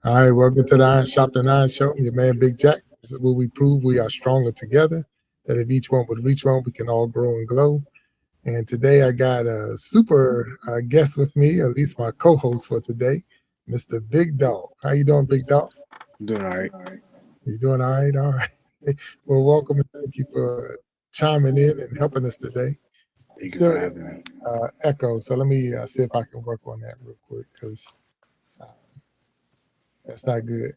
All right, welcome to the Iron Sharpening Iron Show. I'm your man, Big Jack. This is where we prove we are stronger together, that if each one would reach one, we can all grow and glow. And today I got a super guest with me, at least my co-host for today, Mr. Big Dog. How you doing, Big Dog? I'm doing all right. You doing all right? All right. Well, welcome and thank you for chiming in and helping us today. Thank you for Still having me. echo, so let me see if I can work on that real quick because uh, that's not good.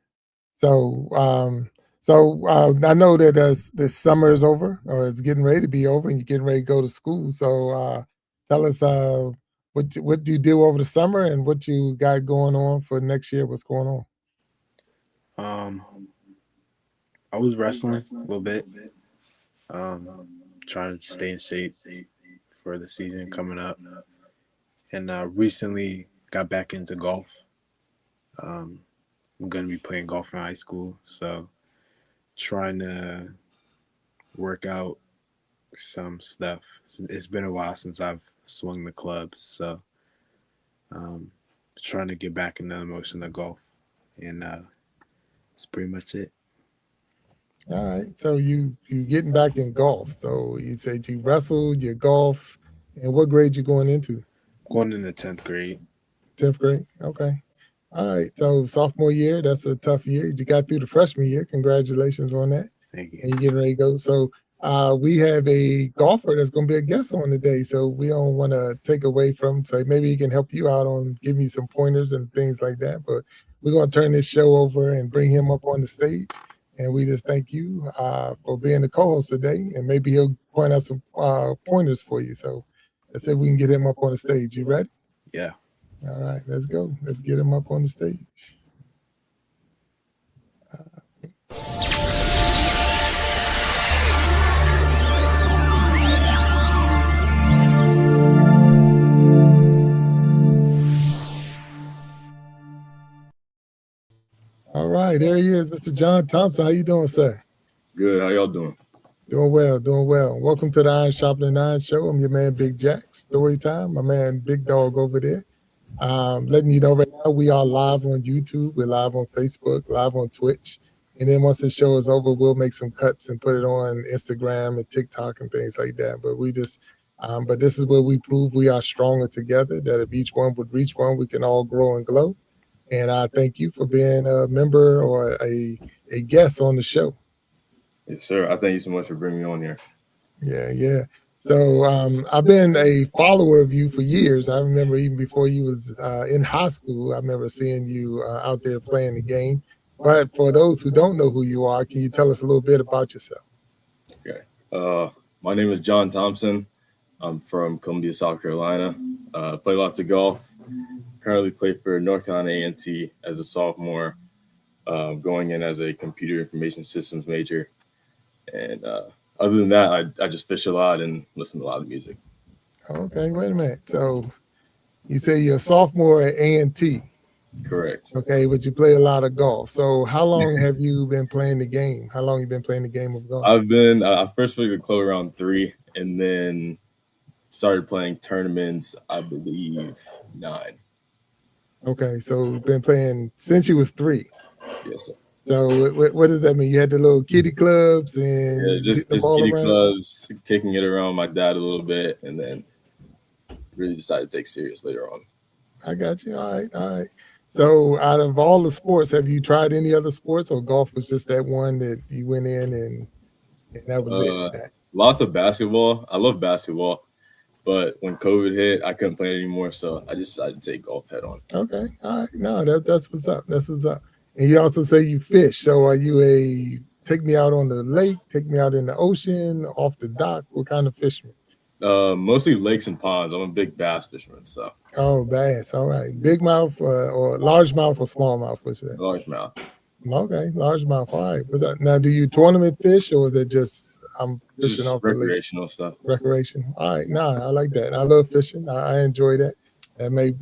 So, I know that this summer is over, or it's getting ready to be over, and you're getting ready to go to school. So, tell us what do you do over the summer, and what you got going on for next year? What's going on? Um, I was wrestling a little bit, um, trying to stay in shape for the season coming up, and recently got back into golf. Um, I'm gonna be playing golf in high school, so trying to work out some stuff. It's been a while since I've swung the clubs, so um, trying to get back in the motion of golf, and that's pretty much it. All right. So you getting back in golf. So you said you wrestled, you golf, and what grade you going into? Going in the 10th grade. 10th grade. Okay. All right. So sophomore year, that's a tough year. You got through the freshman year. Congratulations on that. Thank you. And you getting ready to go. So we have a golfer that's going to be a guest on today. So we don't want to take away from, so maybe he can help you out on give me some pointers and things like that. But we're going to turn this show over and bring him up on the stage. And we just thank you for being the co-host today. And maybe he'll point out some pointers for you. So let's see if we can get him up on the stage. You ready? Yeah. All right, let's go. Let's get him up on the stage. All right, there he is, Mr. John Thompson. How you doing, sir? Good. How y'all doing? Doing well, doing well. Welcome to the Iron Sharpening Iron Show. I'm your man, Big Jack StoryTime. My man, Big Dog over there. Letting you know right now, we are live on YouTube. We're live on Facebook, live on Twitch. And then once the show is over, we'll make some cuts and put it on Instagram and TikTok and things like that. But this is where we prove we are stronger together, that if each one would reach one, we can all grow and glow. And I thank you for being a member or a guest on the show. Yes, sir. I thank you so much for bringing me on here. Yeah, yeah. So I've been a follower of you for years. I remember even before you was in high school, I remember seeing you out there playing the game. But for those who don't know who you are, can you tell us a little bit about yourself? Okay. My name is John Thompson. I'm from Columbia, South Carolina. Play lots of golf. Currently play for North Carolina A&T as a sophomore, going in as a computer information systems major. And other than that, I just fish a lot and listen to a lot of music. Okay, wait a minute. So you say you're a sophomore at A&T. Correct. Okay, but you play a lot of golf. So how long have you been playing the game? How long have you been playing the game of golf? I first played the club around 3, and then started playing tournaments, I believe, 9. Okay, so been playing since you was 3. Yes, sir. So what does that mean? You had the little kiddie clubs and just the ball kiddie around? clubs, kicking it around my dad a little bit, and then really decided to take serious later on. I got you. All right, all right. So out of all the sports, have you tried any other sports, or golf was just that one that you went in and that was it? Lots of basketball. I love basketball. But when COVID hit, I couldn't play anymore, so I just decided to take golf head on. Okay, all right. No, that's what's up. That's what's up. And you also say you fish. So are you take me out on the lake, take me out in the ocean, off the dock? What kind of fisherman? Mostly lakes and ponds. I'm a big bass fisherman, so. Oh, bass. All right. Big mouth or large mouth or small mouth? What's that? Large mouth. Okay, large mouth. All right. Now, do you tournament fish, or is it just I'm fishing Just off the lake? recreational stuff. Recreation. All right. No, I like that. I love fishing. I enjoy that. That may,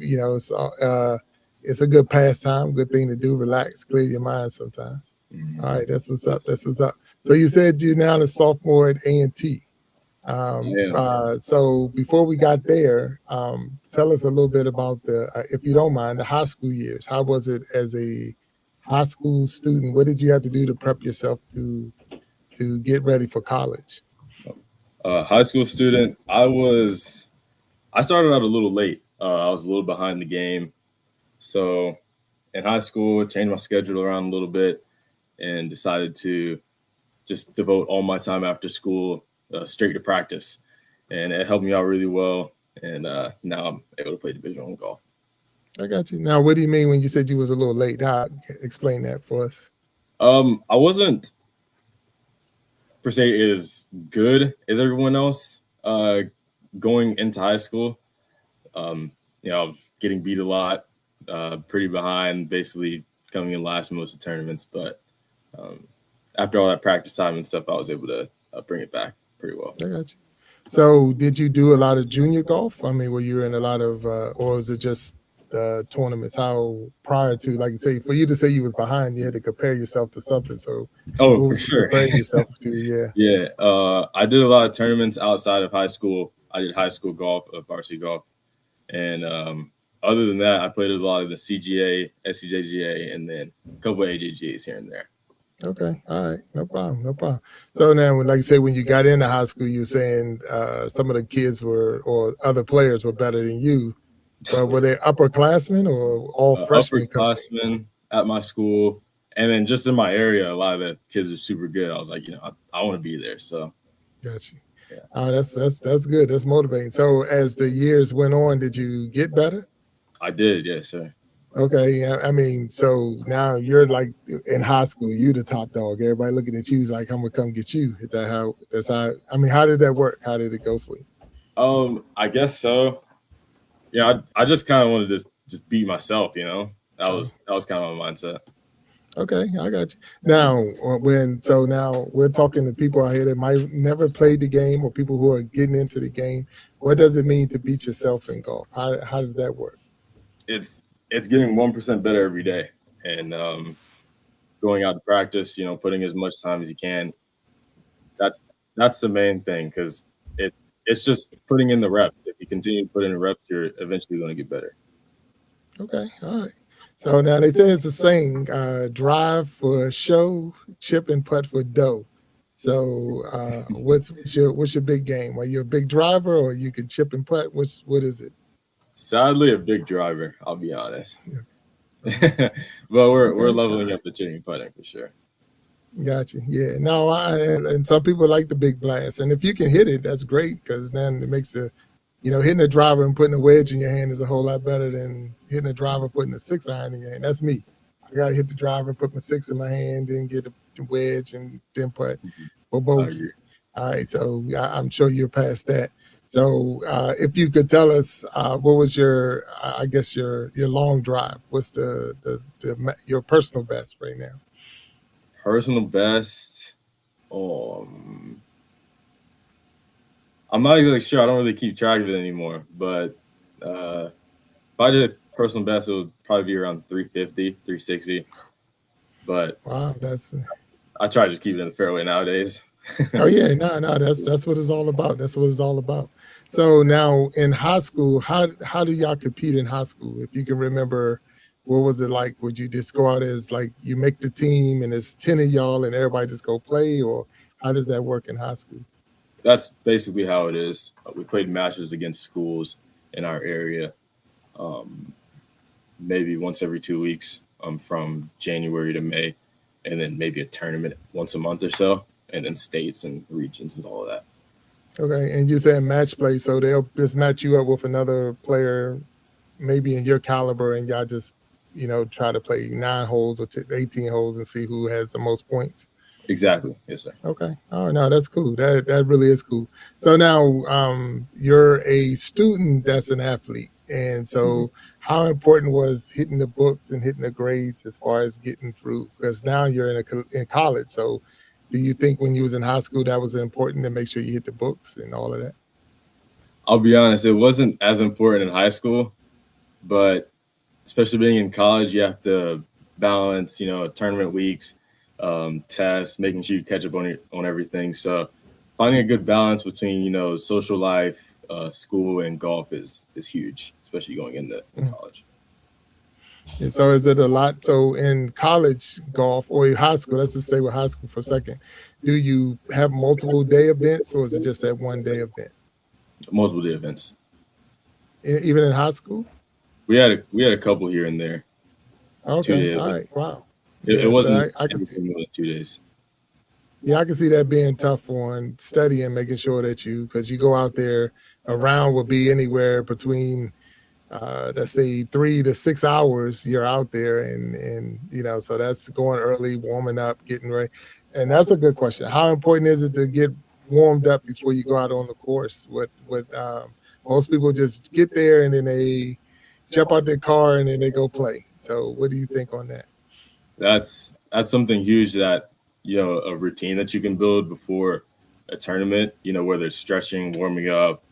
it's a good pastime, good thing to do. Relax, clear your mind sometimes. Mhm. All right, that's what's up. That's what's up. So you said you're now a sophomore at A&T. So before we got there, tell us a little bit about if you don't mind, the high school years. How was it as a high school student, what did you have to do to prep yourself to get ready for college? High school student, I started out a little late. I was a little behind the game. So in high school, I changed my schedule around a little bit and decided to just devote all my time after school straight to practice. And it helped me out really well. And now I'm able to play Division I golf. I got you. Now, what do you mean when you said you was a little late? Explain that for us. I wasn't per se as good as everyone else going into high school. I was getting beat a lot, pretty behind, basically coming in last in most of the tournaments. But after all that practice time and stuff, I was able to bring it back pretty well. I got you. So did you do a lot of junior golf? I mean, were you in a lot of, or was it just tournaments? How prior to, like you say, for you to say you was behind, you had to compare yourself to something. So for sure, comparing yourself to, yeah. I did a lot of tournaments outside of high school. I did high school golf, varsity golf, and other than that, I played a lot of the CGA, SCJGA, and then a couple of AJGAs here and there. Okay. All right. No problem. So now, like you say, when you got into high school, you were saying some of the kids or other players were better than you. But were they upperclassmen or all freshmen? Upperclassmen at my school. And then just in my area, a lot of the kids are super good. I was like, I want to be there. So. Got you. Yeah. That's good. That's motivating. So as the years went on, did you get better? I did. Yes, sir. Okay, I mean, so now you're like in high school, you the top dog. Everybody looking at you is like, I'm gonna come get you. Is that how? That's how. I mean, how did that work? How did it go for you? I guess so. Yeah, I just kind of wanted to just beat myself. That was kind of my mindset. Okay, I got you. Now, now we're talking to people out here that might never played the game or people who are getting into the game. What does it mean to beat yourself in golf? How does that work? It's getting 1% better every day, and going out to practice, putting as much time as you can. That's the main thing, because it's just putting in the reps. If you continue to put in the reps, you're eventually going to get better. Okay, all right. So now they say it's a saying: drive for show, chip and putt for dough. So what's your big game? Are you a big driver, or you can chip and putt? What is it? Sadly, a big driver, I'll be honest. Yeah. But we're leveling up the chipping putting for sure. Gotcha. Yeah. No, and some people like the big blast, and if you can hit it, that's great, because then it makes hitting a driver and putting a wedge in your hand is a whole lot better than hitting a driver putting a 6-iron in your hand. That's me. I gotta hit the driver, put my 6 in my hand, then get the wedge, and then putt for bogey. All right. So I'm sure you're past that. So if you could tell us what was your long drive? What's your personal best right now? Personal best? I'm not really sure. I don't really keep track of it anymore. But if I did personal best, it would probably be around 350, 360. But wow, I try to just keep it in the fairway nowadays. Oh yeah, no, that's what it's all about. That's what it's all about. So now in high school, how do y'all compete in high school? If you can remember, what was it like? Would you just go out as like you make the team and it's 10 of y'all and everybody just go play, or how does that work in high school? That's basically how it is. We played matches against schools in our area, maybe once every 2 weeks, from January to May, and then maybe a tournament once a month or so, and then states and regions and all of that. Okay, and you said match play, so they'll just match you up with another player, maybe in your caliber, and y'all just, try to play 9 holes or 18 holes and see who has the most points. Exactly. Yes, sir. Okay. Oh, no, that's cool. That really is cool. So now you're a student that's an athlete. And so how important was hitting the books and hitting the grades as far as getting through? Because now you're in college. So do you think when you was in high school that was important to make sure you hit the books and all of that? I'll be honest, it wasn't as important in high school, but especially being in college, you have to balance, tournament weeks, tests, making sure you catch up on everything. So finding a good balance between, social life, school, and golf is huge, especially going into college. And so is it a lot? So in college golf or in high school, let's just say with high school for a second, do you have multiple day events or is it just that one day event? Multiple day events. Even in high school? We had a couple here and there. Okay. 2 day All right. events. Wow. It Yeah. So wasn't I can see. anything more than 2 days. Yeah, I can see that being tough on studying, making sure that because you go out there, a round will be anywhere between let's say 3 to 6 hours you're out there and so that's going early, warming up, getting ready. And that's a good question. How important is it to get warmed up before you go out on the course? What most people just get there and then they jump out their car and then they go play. So what do you think on that? That's something huge that a routine that you can build before a tournament. Whether it's stretching, warming up,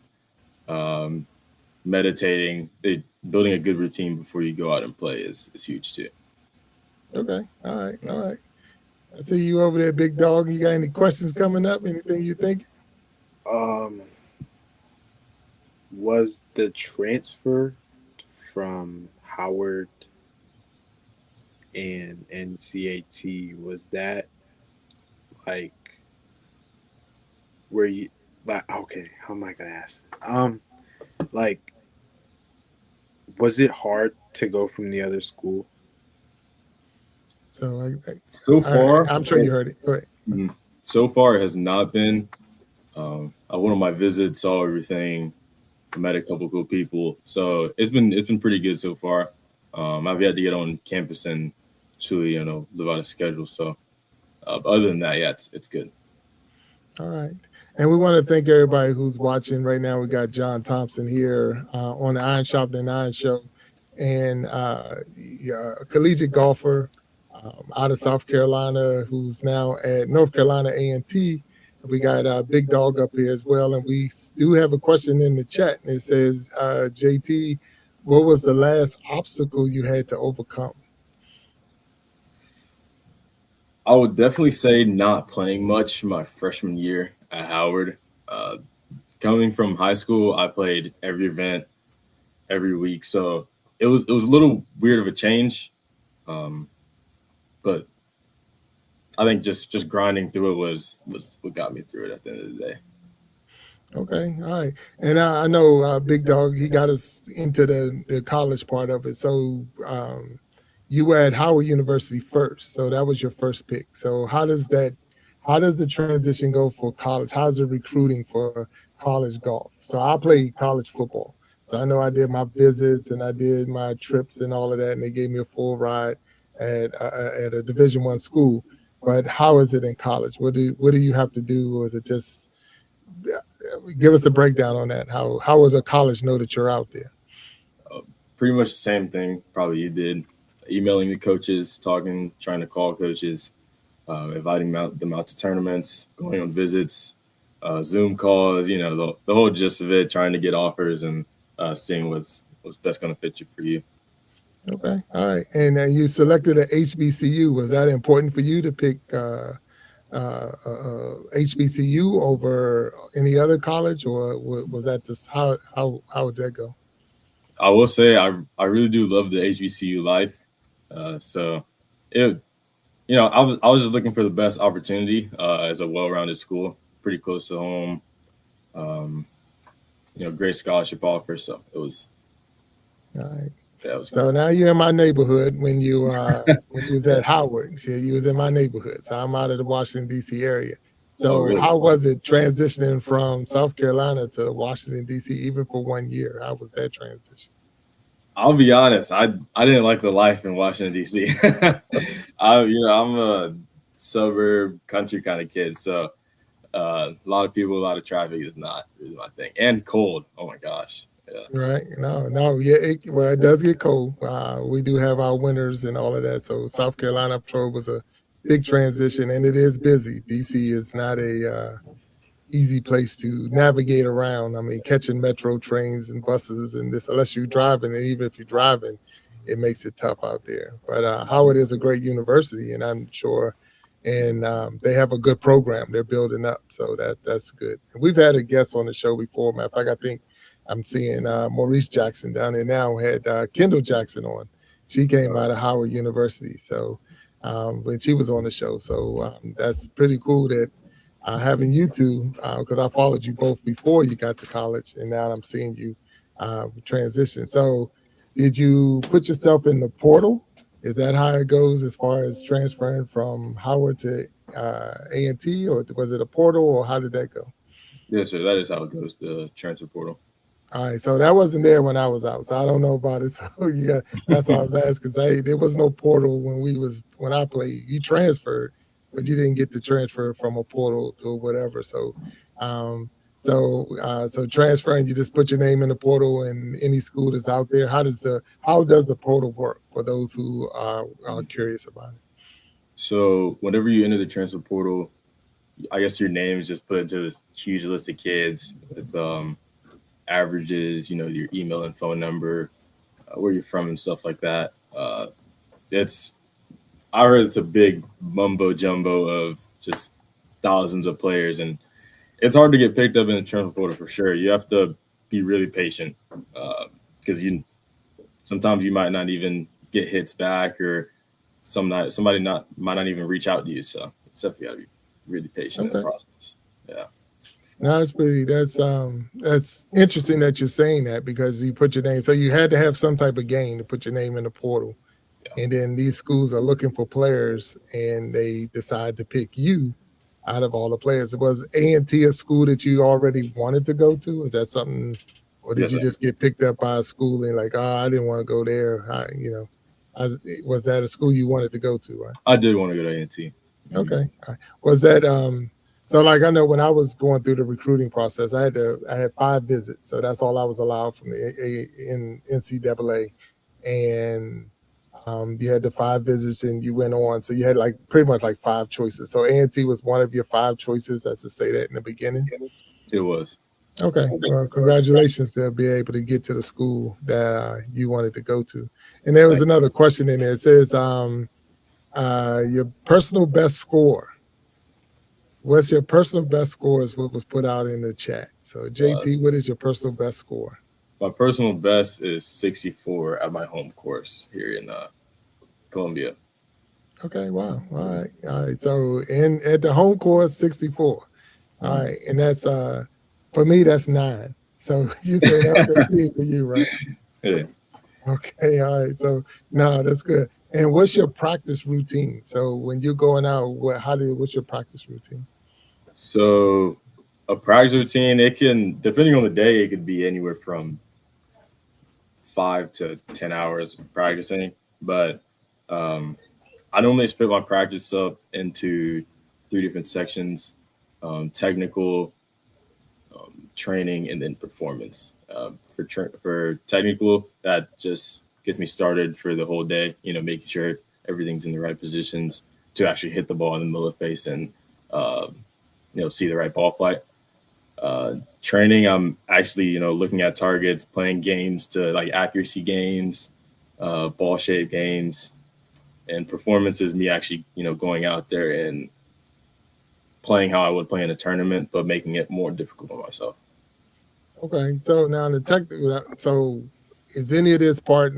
meditating, building a good routine before you go out and play is huge too. Okay. All right. I see you over there, big dog. You got any questions coming up? Anything you think? Was the transfer from Howard and NCAT, was that like where you like okay, how am I gonna ask this? Like was it hard to go from the other school? So So far, I'm sure you heard it. Go ahead. So far, it has not been. I went on my visit, saw everything, met a couple cool people. So it's been pretty good so far. I've had to get on campus and truly, live out a schedule. So other than that, yeah, it's good. All right. And we want to thank everybody who's watching right now. We got John Thompson here on the Iron Sharpening Iron Show, and a collegiate golfer out of South Carolina who's now at North Carolina A&T. We got Big Dog up here as well, and we do have a question in the chat, and it says, JT, what was the last obstacle you had to overcome? I would definitely say not playing much my freshman year at Howard. Coming from high school, I played every event every week, so it was a little weird of a change, but I think just grinding through it was what got me through it at the end of the day. Okay, all right. And I know Big Dog, he got us into the college part of it. So you were at Howard University first, so that was your first pick. So how does the transition go for college? How's the recruiting for college golf? So I played college football, so I know I did my visits and I did my trips and all of that, and they gave me a full ride at a Division I school. But how is it in college? What do you have to do, or is it just give us a breakdown on that? How does a college know that you're out there? Pretty much the same thing probably you did. Emailing the coaches, trying to call coaches, inviting them out to tournaments, going on visits, Zoom calls, the whole gist of it, trying to get offers and seeing what's best going to fit you for you. Okay. All right. And you selected a HBCU. Was that important for you to pick HBCU over any other college, or was that just how would that go? I will say I really do love the HBCU life. So it, I was just looking for the best opportunity as a well-rounded school, pretty close to home. Great scholarship offer. So it was. All right. Yeah, it was so now you're in my neighborhood. When you was at Howard, so you was in my neighborhood. So I'm out of the Washington D.C. area. So really? How was it transitioning from South Carolina to Washington D.C. even for 1 year? How was that transition? I'll be honest. I didn't like the life in Washington D.C. I'm a suburb country kind of kid, so a lot of people, a lot of traffic is not really my thing, and cold. Oh my gosh. Yeah. Right. No. Yeah. It does get cold. We do have our winters and all of that. So South Carolina Pro was a big transition, and it is busy. DC is not a easy place to navigate around. I mean, catching metro trains and buses and this, unless you're driving, and even if you're driving, it makes it tough out there. But Howard is a great university, and I'm sure, and they have a good program they're building up. So that's good. And we've had a guest on the show before. Matter of fact, I think I'm seeing Maurice Jackson down there now, had Kendall Jackson on, She came out of Howard University. So when she was on the show. So that's pretty cool that having you two, because I followed you both before you got to college, and now I'm seeing you transition. So did you put yourself in the portal? Is that how it goes as far as transferring from Howard to A&T, or was it a portal, or how did that go? Yes, sir. That is how it goes, the transfer portal. All right, so that wasn't there when I was out, so I don't know about it. So yeah, that's why I was asking. Say there was no portal when I played. You transferred, but you didn't get to transfer from a portal to whatever. So, so transferring, you just put your name in the portal, and any school that's out there. How does the portal work for those who are curious about it? So whenever you enter the transfer portal, I guess your name is just put into this huge list of kids with averages, your email and phone number, where you're from and stuff like that. I heard it's a big mumbo jumbo of just thousands of players, and it's hard to get picked up in the transfer portal for sure. You have to be really patient because sometimes you might not even get hits back, or somebody might not even reach out to you. So it's definitely got to be really patient in the process. Yeah. No, that's interesting that you're saying that, because you put your name. So you had to have some type of game to put your name in the portal. Yeah. And then these schools are looking for players, and they decide to pick you out of all the players. Was A&T a school that you already wanted to go to? Is that something, or did you just get picked up by a school and like, I didn't want to go there? Was that a school you wanted to go to? Right? I did want to go to A&T. Okay. Was that so like I know when I was going through the recruiting process, I had 5 visits. So that's all I was allowed from the NCAA. And you had the 5 visits and you went on. So you had like pretty much like 5 choices. So A&T was one of your 5 choices. That's to say that in the beginning. It was. Okay. Well, congratulations to be able to get to the school that you wanted to go to. And there was another question in there. It says your personal best score. What's your personal best score is what was put out in the chat. So JT, what is your personal best score? My personal best is 64 at my home course here in Columbia. Okay, wow. All right. So at the home course, 64. All right. And that's for me, that's 9. So you say that's 18 for you, right? Yeah. Okay, all right. So no, that's good. And what's your practice routine? So when you're going out, what's your practice routine? So a practice routine, it can, depending on the day, it could be anywhere from 5 to 10 hours practicing. But I normally split my practice up into 3 different sections: technical, training, and then performance. For technical, that just gets me started for the whole day, making sure everything's in the right positions to actually hit the ball in the middle of the face and see the right ball flight. Training, I'm actually looking at targets, playing games to like accuracy games, ball shape games. And performance is me actually going out there and playing how I would play in a tournament, but making it more difficult on myself. Okay, so now the technical, so is any of this part,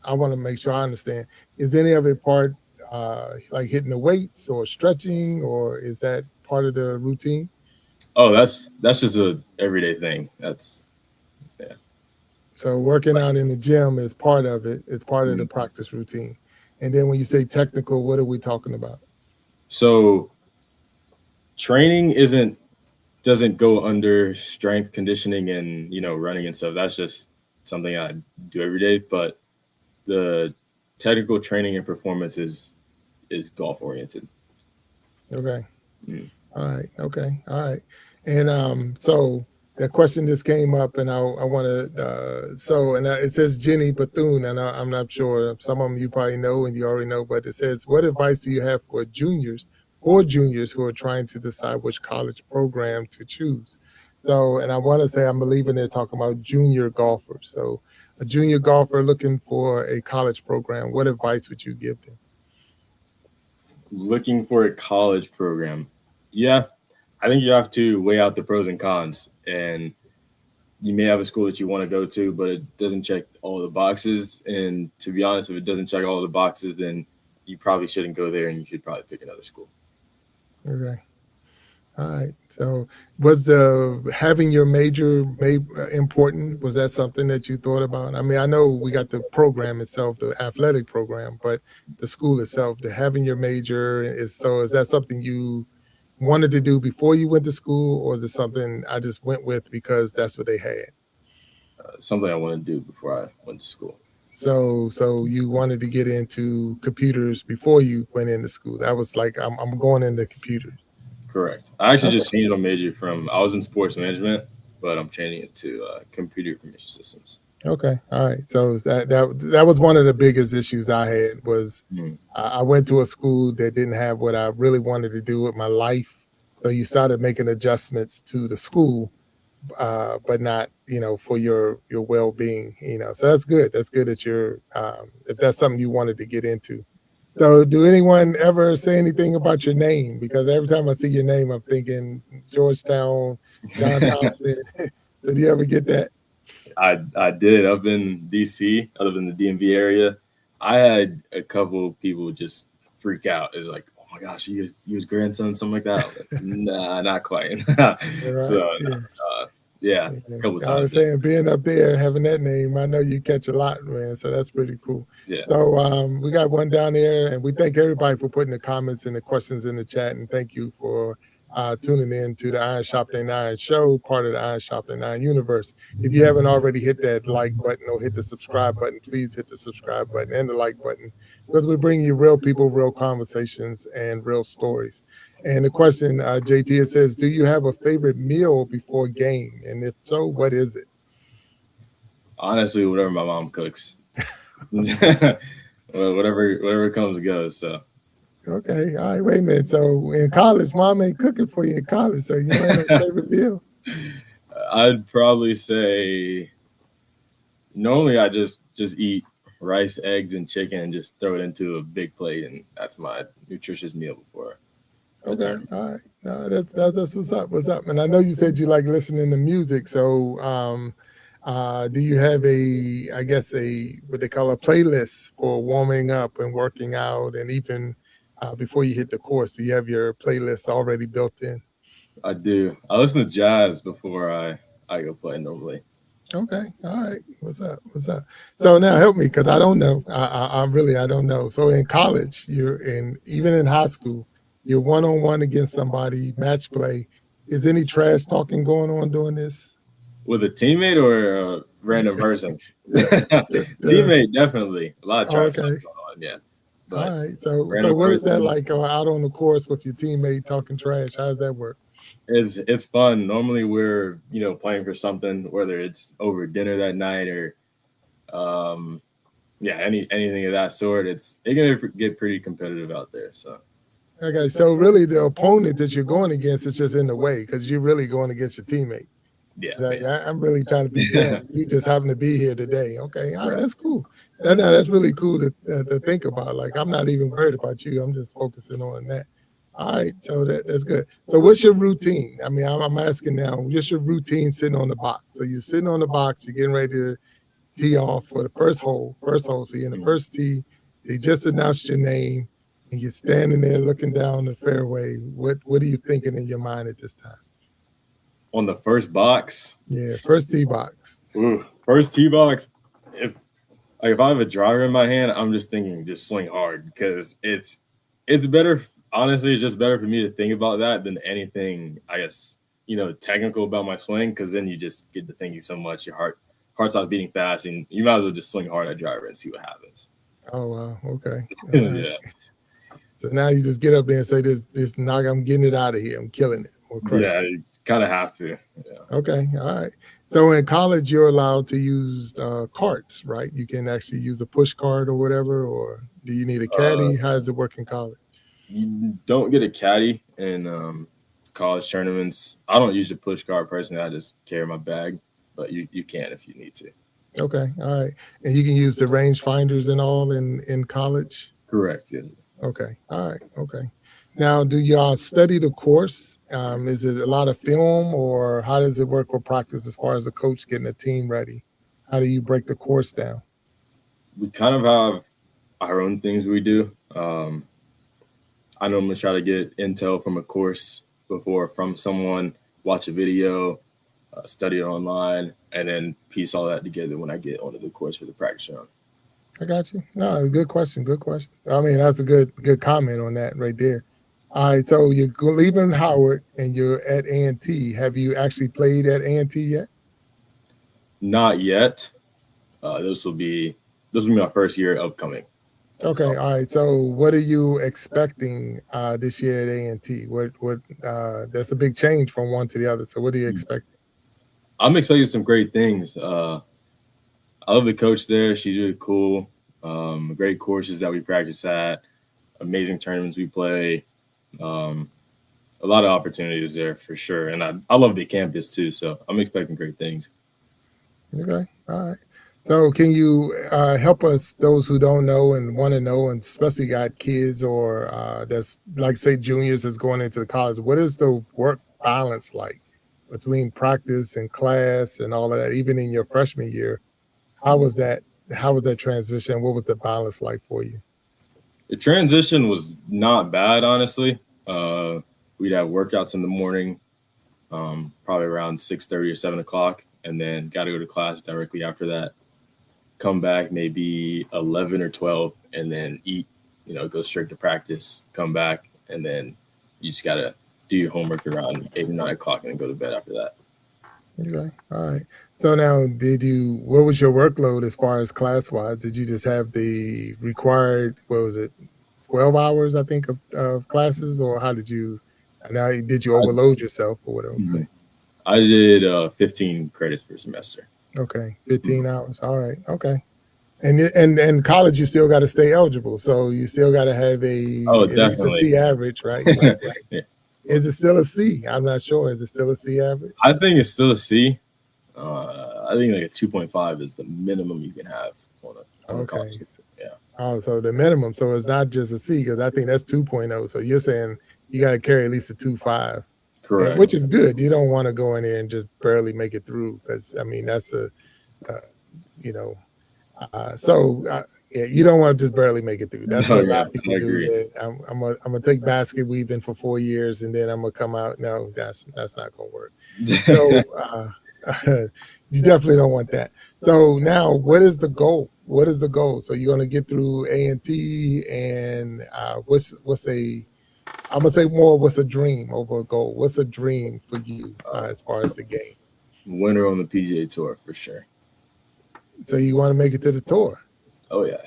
I want to make sure I understand, is any of it part like hitting the weights or stretching, or is that part of the routine? Oh, that's just a everyday thing. Yeah. So working out in the gym is part of it. It's part of the practice routine. And then when you say technical, what are we talking about? So training doesn't go under strength conditioning and running and stuff. That's just something I do every day. But the technical training and performance is golf oriented. Okay. All right. Okay. All right. And so the question just came up, and I want to it says Jenny Bethune, and I'm not sure, some of them you probably know and you already know, but it says, what advice do you have for juniors who are trying to decide which college program to choose? So, and I want to say, I'm believing they're talking about junior golfers. So a junior golfer looking for a college program, what advice would you give them? Looking for a college program. I think you have to weigh out the pros and cons. And you may have a school that you want to go to, but it doesn't check all the boxes. And to be honest, if it doesn't check all the boxes, then you probably shouldn't go there, and you should probably pick another school. Okay. All right. So was the having your major important? Was that something that you thought about? I mean, I know we got the program itself, the athletic program, but the school itself, the having your major is that something you wanted to do before you went to school, or is it something I just went with because that's what they had? Something I wanted to do before I went to school. So you wanted to get into computers before you went into school. That was like, I'm going into computers. Correct. I actually just changed my major from, I was in sports management, but I'm changing it to computer information systems. Okay. All right. So that was one of the biggest issues I had was I went to a school that didn't have what I really wanted to do with my life. So you started making adjustments to the school, but not, for your well-being, so that's good. That's good that you're, if that's something you wanted to get into. So do anyone ever say anything about your name? Because every time I see your name, I'm thinking Georgetown, John Thompson. So do you ever get that? I did up in DC, I live in the DMV area. I had a couple of people just freak out. It was like, oh my gosh, you was grandson, something like that. Like, nah, not quite. Right. So yeah, a couple times. I was saying, being up there, having that name, I know you catch a lot, man. So that's pretty cool. Yeah. So we got one down there, and we thank everybody for putting the comments and the questions in the chat, and thank you for tuning in to the Iron Sharpening Iron Show, part of the Iron Sharpening Iron universe. If you haven't already hit that like button or hit the subscribe button, please hit the subscribe button and the like button, because we bring you real people, real conversations, and real stories. And the question, JT, it says, do you have a favorite meal before game? And if so, what is it? Honestly, whatever my mom cooks. Well, whatever comes goes. So. Okay. All right. Wait a minute. So in college, mom ain't cooking for you in college. So you might have a favorite meal. I'd probably say normally I just eat rice, eggs, and chicken and just throw it into a big plate, and that's my nutritious meal before. Okay. All right. No, that's what's up. What's up? And I know you said you like listening to music. So do you have what they call a playlist for warming up and working out, and even before you hit the course? Do you have your playlist already built in? I do. I listen to jazz before I go play normally. Okay. All right. What's up? So now help me, because I don't know. I don't know. So in college, even in high school, you're one-on-one against somebody, match play. Is any trash talking going on during this? With a teammate or a random person? Teammate, definitely. A lot of trash talking going on, yeah. But all right. So what is that like out on the course with your teammate talking trash? How does that work? It's fun. Normally we're playing for something, whether it's over dinner that night or anything of that sort. It can get pretty competitive out there. So okay, so really the opponent that you're going against is just in the way, because you're really going against your teammate. Yeah, I'm really trying to be them. You just happen to be here today. Okay, all right, that's cool. That's really cool to think about. Like, I'm not even worried about you. I'm just focusing on that. All right, so that's good. So what's your routine? I mean, I'm asking now, what's your routine sitting on the box? So you're sitting on the box, you're getting ready to tee off for the first hole. So you're in the first tee, they just announced your name, and you're standing there looking down the fairway. What are you thinking in your mind at this time? On the first box? Yeah, first tee box. Ooh, first tee box. If I have a driver in my hand, I'm just thinking just swing hard, because it's better. Honestly, it's just better for me to think about that than anything, I guess, technical about my swing, because then you just get to thinking so much. Your heart stops beating fast, and you might as well just swing hard at driver and see what happens. Oh, wow. Okay. Yeah. So now you just get up there and say, this knock, I'm getting it out of here. I'm killing it. Yeah, you kind of have to. Yeah. Okay. All right. So in college, you're allowed to use carts, right? You can actually use a push cart or whatever, or do you need a caddy? How does it work in college? You don't get a caddy in college tournaments. I don't use a push cart personally. I just carry my bag, but you can if you need to. Okay. All right. And you can use the range finders and all in college? Correct. Yes. Okay. All right. Okay. Now, do y'all study the course? Is it a lot of film, or how does it work for practice as far as the coach getting a team ready? How do you break the course down? We kind of have our own things we do. I normally try to get intel from a course before from someone, watch a video, study it online, and then piece all that together when I get onto the course for the practice round. I got you. No, good question. Good question. I mean, that's a good comment on that right there. All right, so you're leaving Howard and you're at A&T. Have you actually played at A&T yet? Not yet. This will be my first year upcoming. Okay, all right. So, what are you expecting this year at A&T? What that's a big change from one to the other. So, what are you expecting? I'm expecting some great things. I love the coach there. She's really cool. Great courses that we practice at. Amazing tournaments we play. A lot of opportunities there for sure. And I love the campus too. So I'm expecting great things. Okay. All right. So can you help us, those who don't know and want to know, and especially got kids or that's like say juniors that's going into the college, what is the work balance like between practice and class and all of that, even in your freshman year? How was that transition? What was the balance like for you? The transition was not bad, honestly. We'd have workouts in the morning, probably around 6:30 or 7 o'clock, and then got to go to class directly after that. Come back maybe 11 or 12, and then eat, go straight to practice, come back, and then you just got to do your homework around 8 or 9 o'clock and then go to bed after that. Okay. All right. So now, what was your workload as far as class-wise? Did you just have the required, 12 hours, I think, of classes, or how did you overload yourself or whatever? Mm-hmm. I did 15 credits per semester. Okay, 15 hours. All right. Okay. And college, you still got to stay eligible, so you still got to have at least a C average, right? Right. Yeah. Is it still a C? I'm not sure. Is it still a C average? I think it's still a C. I think like a 2.5 is the minimum you can have on a college. Yeah. Oh, so the minimum. So it's not just a C, because I think that's 2.0. So you're saying you got to carry at least a 2.5. Correct. Which is good. You don't want to go in there and just barely make it through, because I mean that's you don't want to just barely make it through. That's what a lot of people do. Yeah, I'm gonna take basket weaving for 4 years and then I'm gonna come out. No, that's not gonna work. So you definitely don't want that. So now, what is the goal? What is the goal? So you're gonna get through A&T, and I'm gonna say more. What's a dream over a goal? What's a dream for you as far as the game? Winner on the PGA Tour for sure. So you want to make it to the tour? Oh yeah.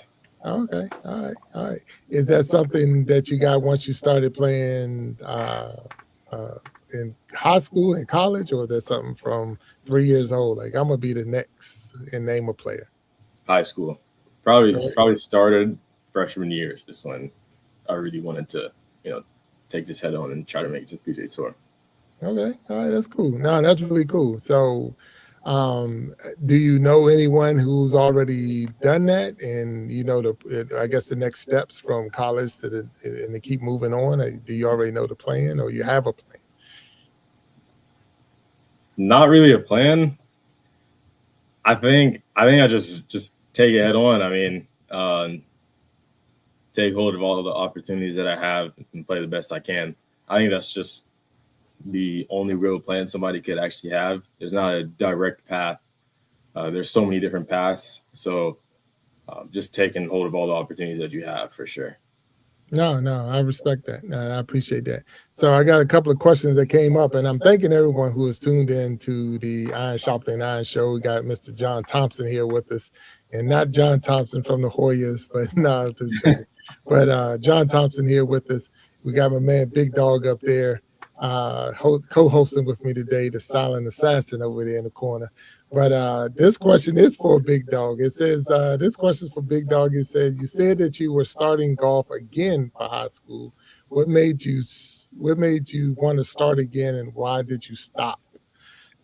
Okay. All right. Is that something that you got once you started playing in high school and college, or is that something from 3 years old? Like, I'm gonna be the next and name a player. High school. Probably started freshman year, just when I really wanted to, take this head on and try to make it to the PGA Tour. Okay. All right. That's cool. No, that's really cool. So, do you know anyone who's already done that? And I guess the next steps from college and to keep moving on. Do you already know the plan, or you have a plan? Not really a plan. I think I just take it head on. I mean, take hold of all the opportunities that I have and play the best I can. I think that's just the only real plan somebody could actually have. There's not a direct path. There's so many different paths. So just taking hold of all the opportunities that you have for sure. No, I respect that. No, I appreciate that. So I got a couple of questions that came up, and I'm thanking everyone who has tuned in to the Iron Sharpening Iron Show. We got Mr. John Thompson here with us, and not John Thompson from the Hoyas, but no, just joking. But John Thompson here with us. We got my man Big Dog up there, co-hosting with me today, the silent assassin over there in the corner. But this question is for Big Dog. It says, this question is for Big Dog. It says, you said that you were starting golf again for high school. What made you want to start again, and why did you stop?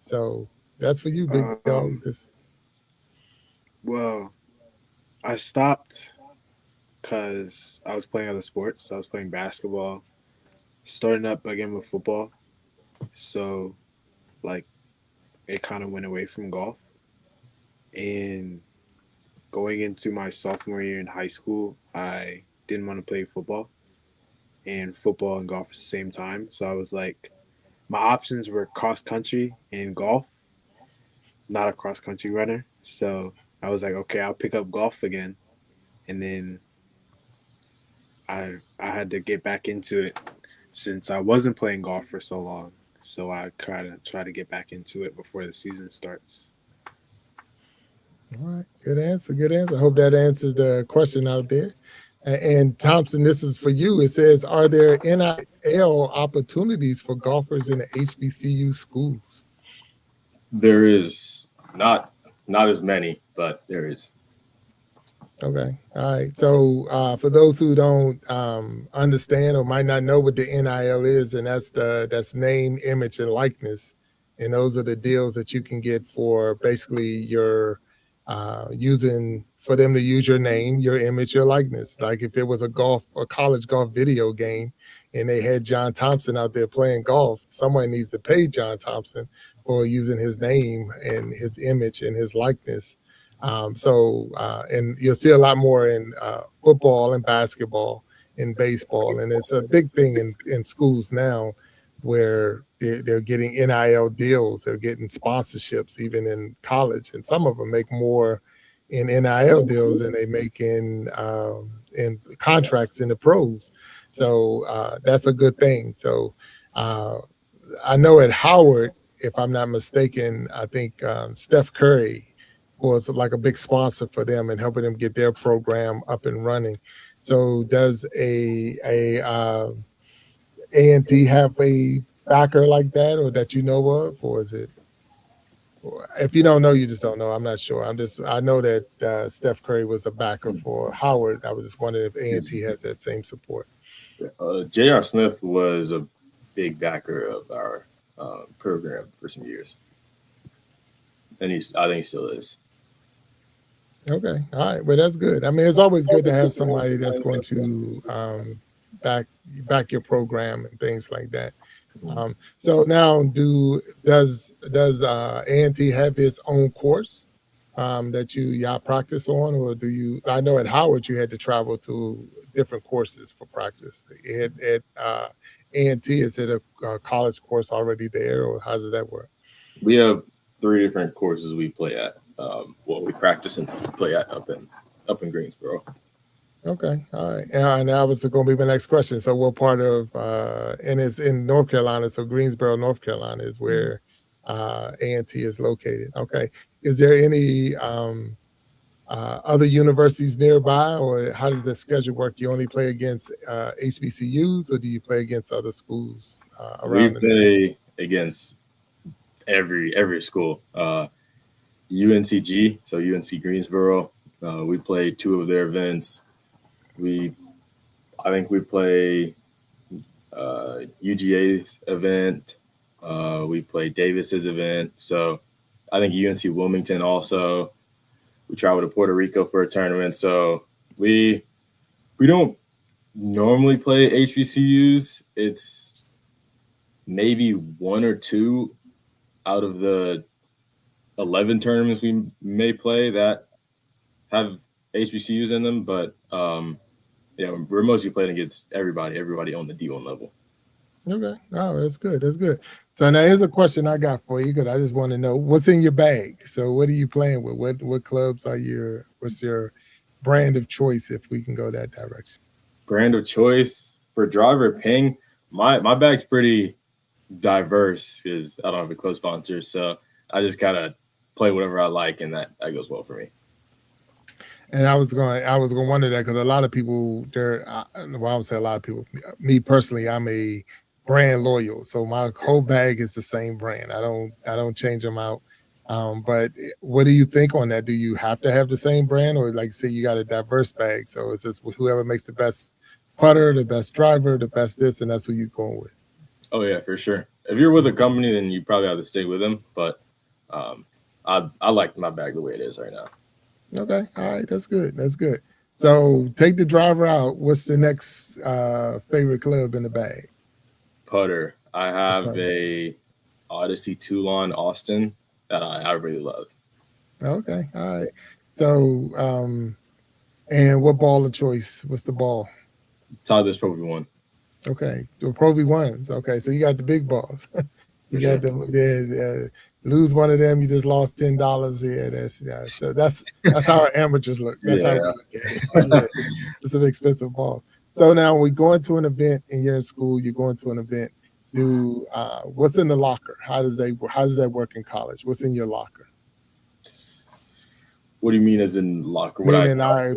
So that's for you, Big Dog. Well, I stopped because I was playing other sports. I was playing basketball, starting up again with football. So, like, it kind of went away from golf. And going into my sophomore year in high school, I didn't want to play football and golf at the same time. So I was like, my options were cross country and golf, not a cross country runner. So I was like, okay, I'll pick up golf again. And then I had to get back into it since I wasn't playing golf for so long. So I try to get back into it before the season starts. All right, good answer. Good answer. I hope that answers the question out there. And Thompson, this is for you. It says, are there NIL opportunities for golfers in the HBCU schools? There is not as many, but there is. Okay. All right. So for those who don't understand or might not know what the NIL is, and that's name, image, and likeness. And those are the deals that you can get for basically your using for them to use your name, your image, your likeness. Like if it was a college golf video game and they had John Thompson out there playing golf, someone needs to pay John Thompson for using his name and his image and his likeness. And you'll see a lot more in football and basketball and baseball. And it's a big thing in schools now where they're getting NIL deals. They're getting sponsorships even in college. And some of them make more in NIL deals than they make in contracts in the pros. So that's a good thing. So I know at Howard, if I'm not mistaken, I think Steph Curry was like a big sponsor for them and helping them get their program up and running. So does A&T have a backer like that, or that you know of, or is it? If you don't know, you just don't know. I'm not sure. I know that Steph Curry was a backer for Howard. I was just wondering if A&T has that same support. J.R. Smith was a big backer of our program for some years, and I think he still is. Okay. All right. Well, that's good. I mean, it's always good to have somebody that's going to back your program and things like that. So now does A&T have its own course that y'all practice on, or do you? I know at Howard you had to travel to different courses for practice. At A&T, is it a college course already there, or how does that work? We have 3 different courses we play at. We practice and play at up in Greensboro. Okay, all right. And that was going to be my next question. So, what part of and it's in North Carolina? So, Greensboro, North Carolina, is where A&T is located. Okay. Is there any other universities nearby, or how does the schedule work? You only play against HBCUs, or do you play against other schools around? We play against every school. UNCG, so UNC Greensboro. We play 2 of their events. I think we play UGA's event. We play Davis's event. So I think UNC Wilmington also. We travel to Puerto Rico for a tournament. So we don't normally play HBCUs. It's maybe 1 or 2 out of the 11 tournaments we may play that have HBCUs in them, but we're mostly playing against everybody on the D1 level. Okay. Oh, that's good. That's good. So now here's a question I got for you, because I just want to know what's in your bag. So what are you playing with? What clubs what's your brand of choice, if we can go that direction? Brand of choice for driver ping. My bag's pretty diverse because I don't have a club sponsor. So I just kind of play whatever I like, and that goes well for me. And I was going to wonder that, because a lot of people I would say a lot of people, me personally, I'm a brand loyal. So my whole bag is the same brand. I don't change them out. But what do you think on that? Do you have to have the same brand, or like say you got a diverse bag? So it's just whoever makes the best putter, the best driver, the best this, and that's who you're going with? Oh yeah, for sure. If you're with a company, then you probably have to stay with them. But I like my bag the way it is right now. Okay. All right. That's good. That's good. So take the driver out. What's the next favorite club in the bag? putter. I have putter. a Odyssey Toulon Austin that I really love. Okay, all right. So, and what ball of choice? What's the ball? Tyler's probably one. Okay, the Pro V1s. Okay, so you got the big balls. You For got sure. lose one of them, you just lost $10. Yeah. So that's how amateurs look. That's how we Yeah. look at it. Yeah, it's some expensive balls. So now we going to an event and you're in school. You're going to an event. What's in the locker? How does that work in college? What's in your locker? What do you mean as in locker? Meaning, I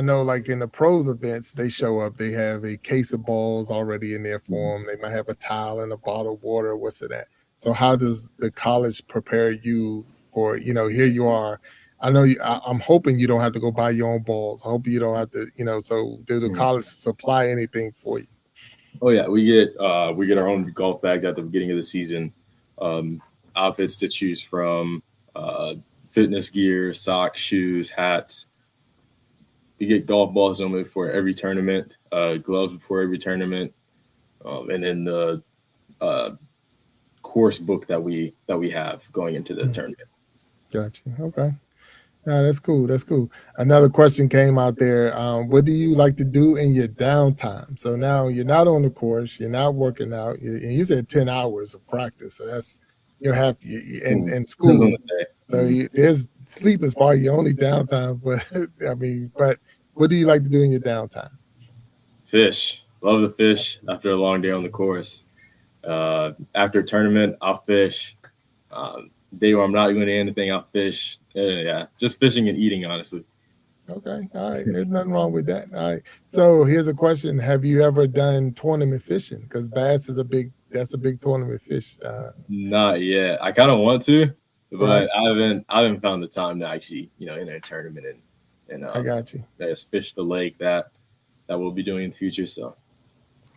know like in the pros events, they show up, they have a case of balls already in there for them. They might have a towel and a bottle of water. What's it at? So how does the college prepare you for, here you are. I know I'm hoping you don't have to go buy your own balls. I hope you don't have to, so do the college supply anything for you? Oh yeah, we get our own golf bags at the beginning of the season. Outfits to choose from, fitness gear, socks, shoes, hats. We get golf balls normally for every tournament, gloves before every tournament, and then the course book that we have going into the tournament. Gotcha. Okay. No, that's cool. That's cool. Another question came out there. What do you like to do in your downtime? So now you're not on the course, you're not working out, and you said 10 hours of practice. So that's in school. So there's sleep is probably your only downtime. But but what do you like to do in your downtime? Fish. Love to fish after a long day on the course. After a tournament, I'll fish. Day where I'm not doing anything, I'll fish. Yeah, just fishing and eating, honestly. Okay, all right. There's nothing wrong with that. All right. So here's a question: have you ever done tournament fishing? Because bass is a big tournament fish. Not yet. I kind of want to, but Right. I haven't found the time to actually enter a tournament and I got you. just fish the lake that we'll be doing in the future. So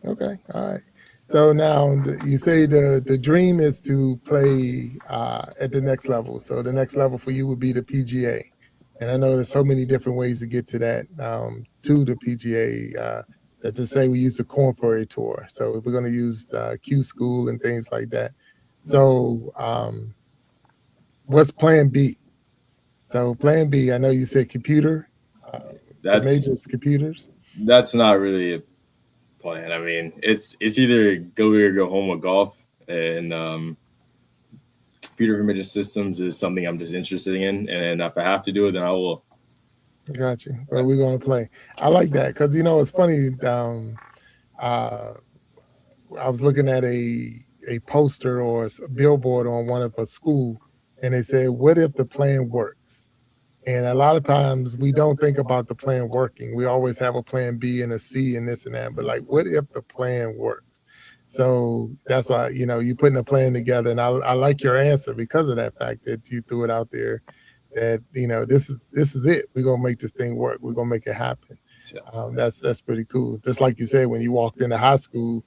Okay, all right. So now you say the dream is to play at the next level. So the next level for you would be the PGA, and I know there's so many different ways to get to that, to the PGA. That to say we use the Corn Ferry Tour, so we're going to use Q School and things like that. So what's Plan B? So Plan B, I know you said computer. The majors computers. That's not really a plan. I mean, it's either go big or go home with golf, and computer information systems is something I'm just interested in. And if I have to do it, then I will. Got you. But we're gonna play. I like that because it's funny. I was looking at a poster or a billboard on one of a school, and they said, "What if the plan works?" And a lot of times we don't think about the plan working. We always have a plan B and a C and this and that. But like, what if the plan works? So that's why you're putting a plan together, and I like your answer because of that fact that you threw it out there. That this is it. We're gonna make this thing work. We're gonna make it happen. That's pretty cool. Just like you said when you walked into high school.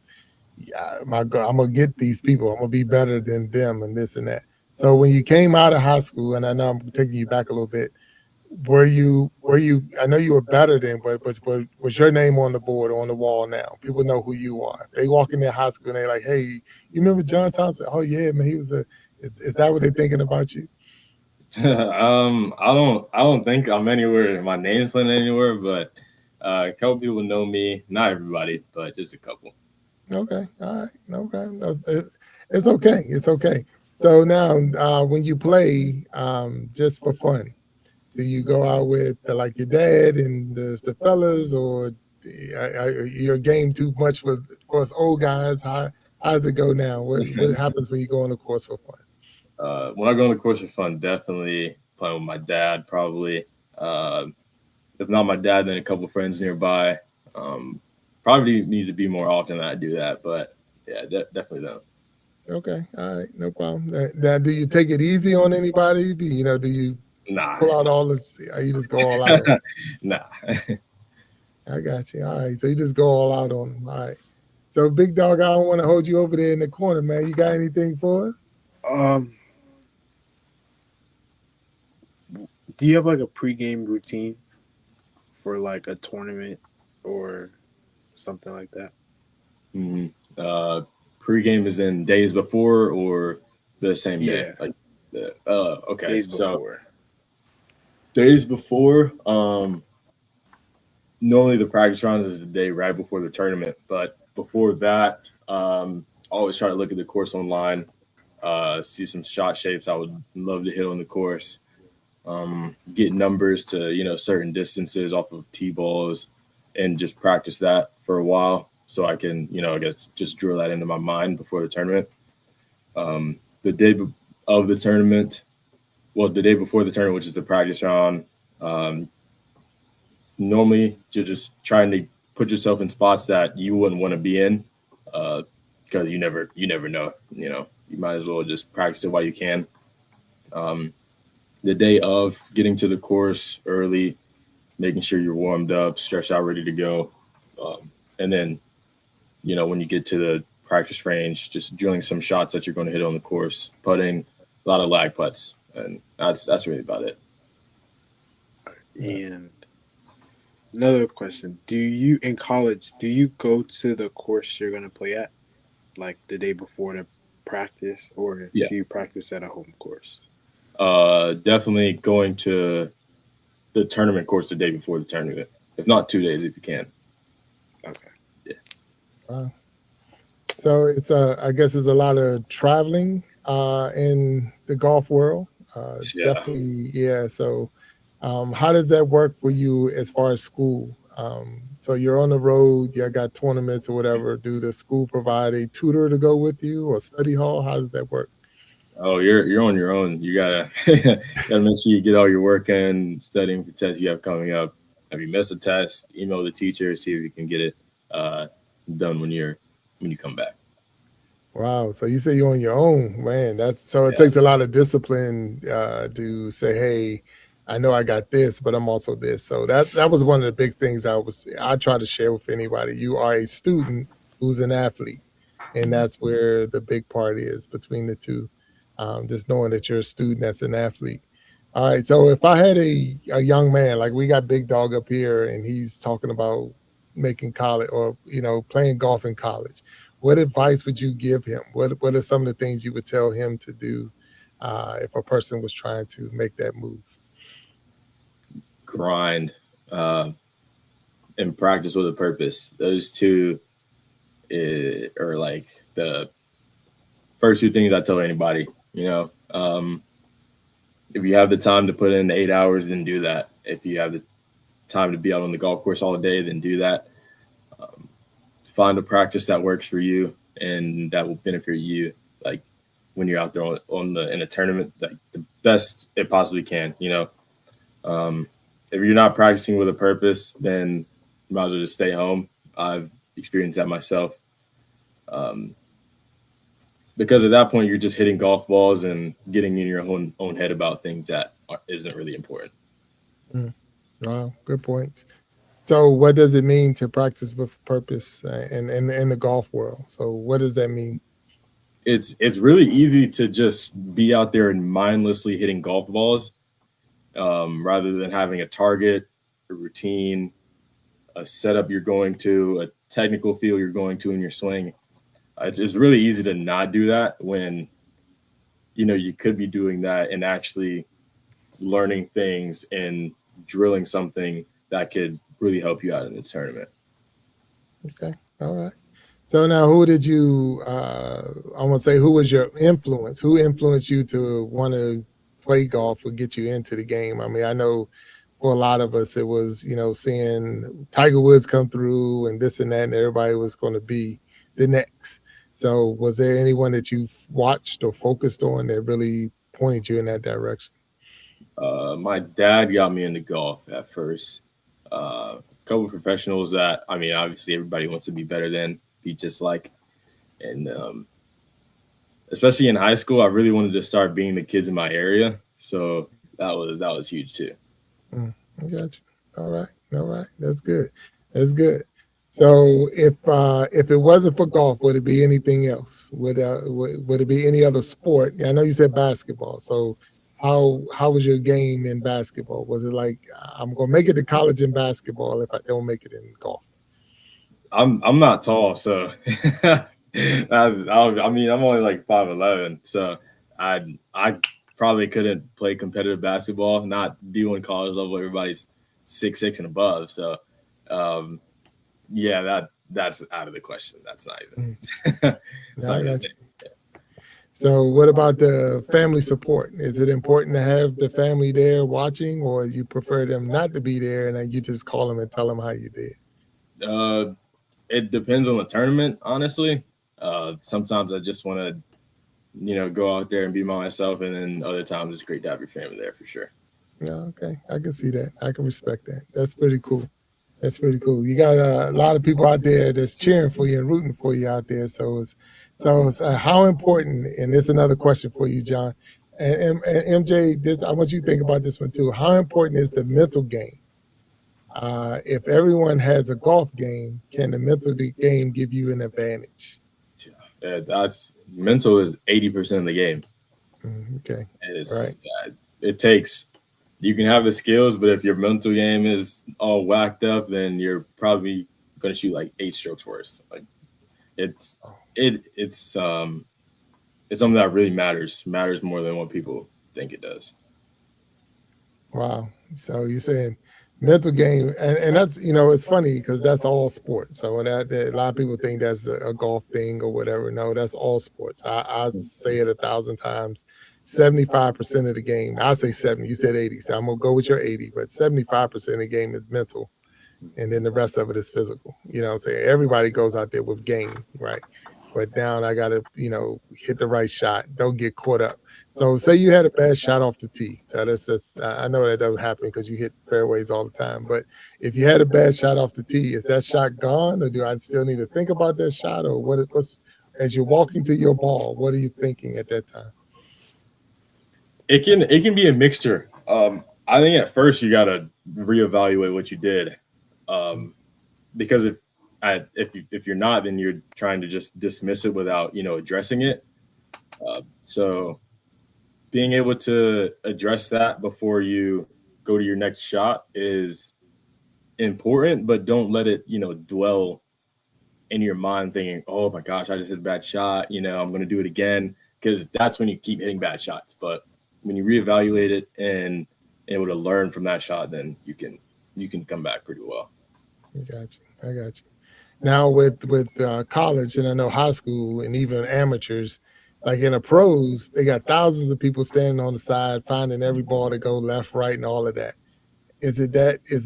Yeah, my God, I'm gonna get these people. I'm gonna be better than them, and this and that. So when you came out of high school, and I know I'm taking you back a little bit, were you? I know you were better than, but was your name on the board or on the wall now? People know who you are. They walk in their high school and they're like, "Hey, you remember John Thompson? Oh yeah, man, he was a." Is that what they're thinking about you? I don't think I'm anywhere. My name's playing anywhere, but a couple people know me. Not everybody, but just a couple. Okay, all right, okay, no, it's okay, it's okay. So now, when you play, just for fun, do you go out with like your dad and the fellas, or your game too much for us old guys? How's it go now? What happens when you go on the course for fun? When I go on the course for fun, definitely playing with my dad. Probably, if not my dad, then a couple friends nearby. Probably needs to be more often than I do that, but yeah, definitely don't. Okay, all right, no problem. Now, do you take it easy on anybody? Do you Nah. pull out all this? You just go all out on them? Nah. I got you. All right, so you just go all out on them. All right. So, big dog, I don't want to hold you over there in the corner, man. You got anything for us? Do you have like a pregame routine for like a tournament or something like that? Pre-game is in days before or the same day? Yeah, Okay. days So before. days before, normally the practice round is the day right before the tournament, but before that, I always try to look at the course online, see some shot shapes I would love to hit on the course, get numbers to certain distances off of tee balls, and just practice that for a while so I can I guess just drill that into my mind before the tournament. The day of the tournament, well, the day before the tournament, which is the practice round, um, normally you're just trying to put yourself in spots that you wouldn't want to be in, because you never know. You might as well just practice it while you can. Um, the day of, getting to the course early, making sure you're warmed up, stretched out, ready to go, and then when you get to the practice range, just drilling some shots that you're going to hit on the course, putting a lot of lag putts, and that's really about it. And another question: in college, do you go to the course you're gonna play at, like the day before the practice, or Yeah. do you practice at a home course? Definitely going to the tournament course the day before the tournament, if not 2 days if you can. Okay. Wow. So it's I guess there's a lot of traveling in the golf world. Yeah. Definitely, yeah. So how does that work for you as far as school? So you're on the road, you got tournaments or whatever. Do the school provide a tutor to go with you or study hall? How does that work? Oh, you're on your own. You gotta gotta make sure you get all your work in, studying for tests you have coming up. If you miss a test, email the teacher, see if you can get it uh, done when you come back. Wow. So you say you're on your own, man. That's so it Yeah. takes a lot of discipline to say, hey, I know I got this, but I'm also this. So that was one of the big things I try to share with anybody. You are a student who's an athlete. And that's where the big part is between the two. Just knowing that you're a student that's an athlete. All right. So if I had a young man, like we got Big Dog up here and he's talking about making college or playing golf in college, what advice would you give him? What are some of the things you would tell him to do if a person was trying to make that move? Grind, and practice with a purpose. Those two are like the first two things I tell anybody. If you have the time to put in 8 hours, then do that. If you have the time to be out on the golf course all day, then do that. Find a practice that works for you and that will benefit you. Like when you're out there in a tournament, like the best it possibly can. If you're not practicing with a purpose, then you might as well just stay home. I've experienced that myself. Because at that point, you're just hitting golf balls and getting in your own head about things that isn't really important. Wow, good points. So what does it mean to practice with purpose in the golf world? So what does that mean? It's really easy to just be out there and mindlessly hitting golf balls, rather than having a target, a routine, a setup you're going to, a technical feel you're going to in your swing. It's really easy to not do that when you could be doing that and actually learning things and drilling something that could really help you out in the tournament. Okay, all right. So now, who did you? I want to say, who was your influence? Who influenced you to want to play golf or get you into the game? I mean, I know for a lot of us, it was seeing Tiger Woods come through and this and that, and everybody was going to be the next. So, was there anyone that you watched or focused on that really pointed you in that direction? My dad got me into golf at first. A couple of professionals that, I mean, obviously everybody wants to be better than, be just like, and especially in high school, I really wanted to start being the kids in my area. So that was huge too. I got you. All right. That's good. That's good. So if it wasn't for golf, would it be anything else? Would it be any other sport? I know you said basketball. So how was your game in basketball? Was it like I'm gonna make it to college in basketball if I don't make it in golf? I'm not tall, so I mean, I'm only like 5'11", so I probably couldn't play competitive basketball. Not doing college level, everybody's 6'6" and above. So, yeah, that's out of the question. That's not even. It's Yeah, not I even got you. So what about the family support? Is it important to have the family there watching, or you prefer them not to be there and then you just call them and tell them how you did? It depends on the tournament, honestly. Sometimes I just want to, go out there and be by myself, and then other times it's great to have your family there for sure. Yeah, okay. I can see that. I can respect that. That's pretty cool. That's pretty cool. You got a lot of people out there that's cheering for you and rooting for you out there. So it's how important, and this is another question for you, John. And MJ, I want you to think about this one too. How important is the mental game? If everyone has a golf game, can the mental game give you an advantage? That's mental is 80% of the game. Okay. Right. It takes. You can have the skills, but if your mental game is all whacked up, then you're probably going to shoot like 8 strokes worse. Like it's something that really matters more than what people think it does. Wow. So you're saying mental game, and that's, it's funny because that's all sports. So that a lot of people think that's a golf thing or whatever. No, that's all sports. I say it 1,000 times. 75% of the game. I say 70. You said 80. So I'm gonna go with your 80. But 75% of the game is mental, and then the rest of it is physical. You know what I'm saying? Everybody goes out there with game, right? But now I gotta, hit the right shot. Don't get caught up. So say you had a bad shot off the tee. So I know that doesn't happen because you hit fairways all the time. But if you had a bad shot off the tee, is that shot gone, or do I still need to think about that shot, or what's as you're walking to your ball? What are you thinking at that time? It can be a mixture. I think at first you gotta reevaluate what you did, because if you're not, then you're trying to just dismiss it without addressing it. So being able to address that before you go to your next shot is important, but don't let it dwell in your mind thinking, oh my gosh, I just hit a bad shot. I'm going to do it again, because that's when you keep hitting bad shots. But when you reevaluate it and able to learn from that shot, then you can come back pretty well. I got you. Now with college, and I know high school and even amateurs, like in the pros, they got thousands of people standing on the side, finding every ball to go left, right, and all of that.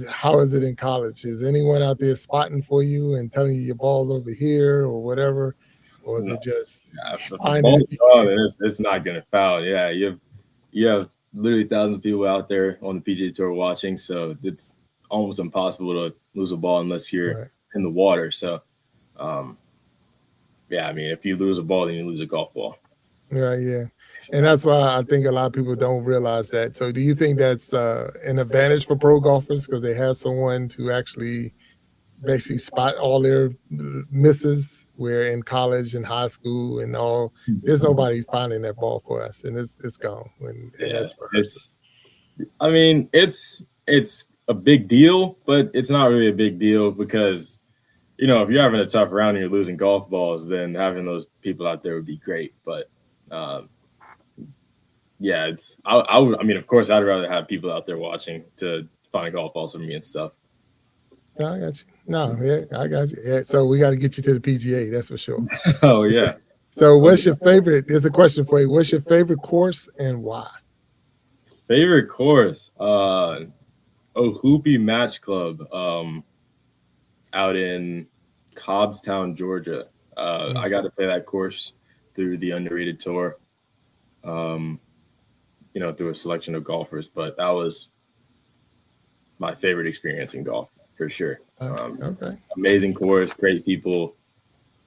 How is it in college? Is anyone out there spotting for you and telling you your ball's over here or whatever? Or is it just if the finding ball's gone, then it's not going to foul. Yeah, you have literally thousands of people out there on the PGA Tour watching, so it's almost impossible to lose a ball unless you're right in the water. So, yeah, I mean, if you lose a ball, then you lose a golf ball. Right, yeah. And that's why I think a lot of people don't realize that. So do you think that's an advantage for pro golfers because they have someone to actually basically spot all their misses, where in college and high school and all, there's nobody finding that ball for us, and it's gone. And that's I mean, it's a big deal, but it's not really a big deal because, if you're having a tough round and you're losing golf balls, then having those people out there would be great. But yeah, I mean, of course, I'd rather have people out there watching to find golf balls for me and stuff. Yeah, I got you. No, yeah, I got you. Yeah, so we got to get you to the PGA, that's for sure. Oh, yeah. So what's your favorite? There's a question for you. What's your favorite course and why? Favorite course? Hoopy Match Club out in Cobbstown, Georgia. I got to play that course through the Underrated Tour, through a selection of golfers. But that was my favorite experience in golf, for sure. Okay. Amazing course, great people.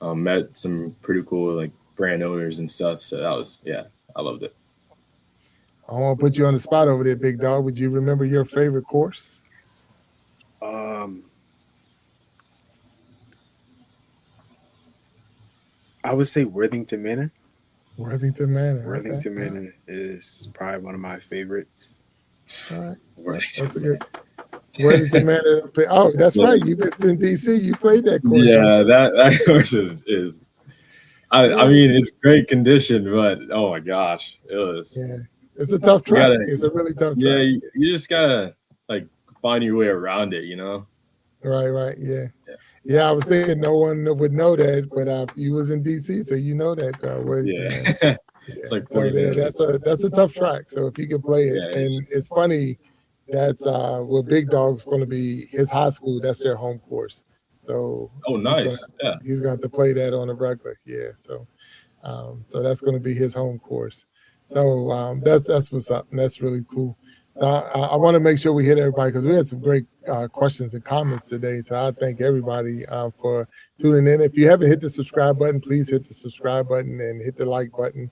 Met some pretty cool brand owners and stuff. So that was, I loved it. I want to put you on the spot over there, big dog. Would you remember your favorite course? I would say Worthington Manor. Worthington Manor is probably one of my favorites. All right. That's a good. Where does it matter? Oh, that's right. You've been in DC. You played that course. Yeah, that course is I mean, it's great condition, but oh my gosh, it was. Yeah, it's a tough track. It's a really tough Yeah, track. you just gotta like find your way around it, you know. Right. Yeah. I was thinking no one would know that, but you was in DC, so you know that. Yeah, it's like 40 minutes. That's a tough track. So if you can play it, Yeah, and it's funny that's well, Big Dog's going to be his high school. That's their home course. So nice. He's going to have to play that on a regular. Yeah. So that's going to be his home course. So that's what's up, and that's really cool. So I want to make sure we hit everybody because we had some great questions and comments today. So I thank everybody for tuning in. If you haven't hit the subscribe button, please hit the subscribe button and hit the like button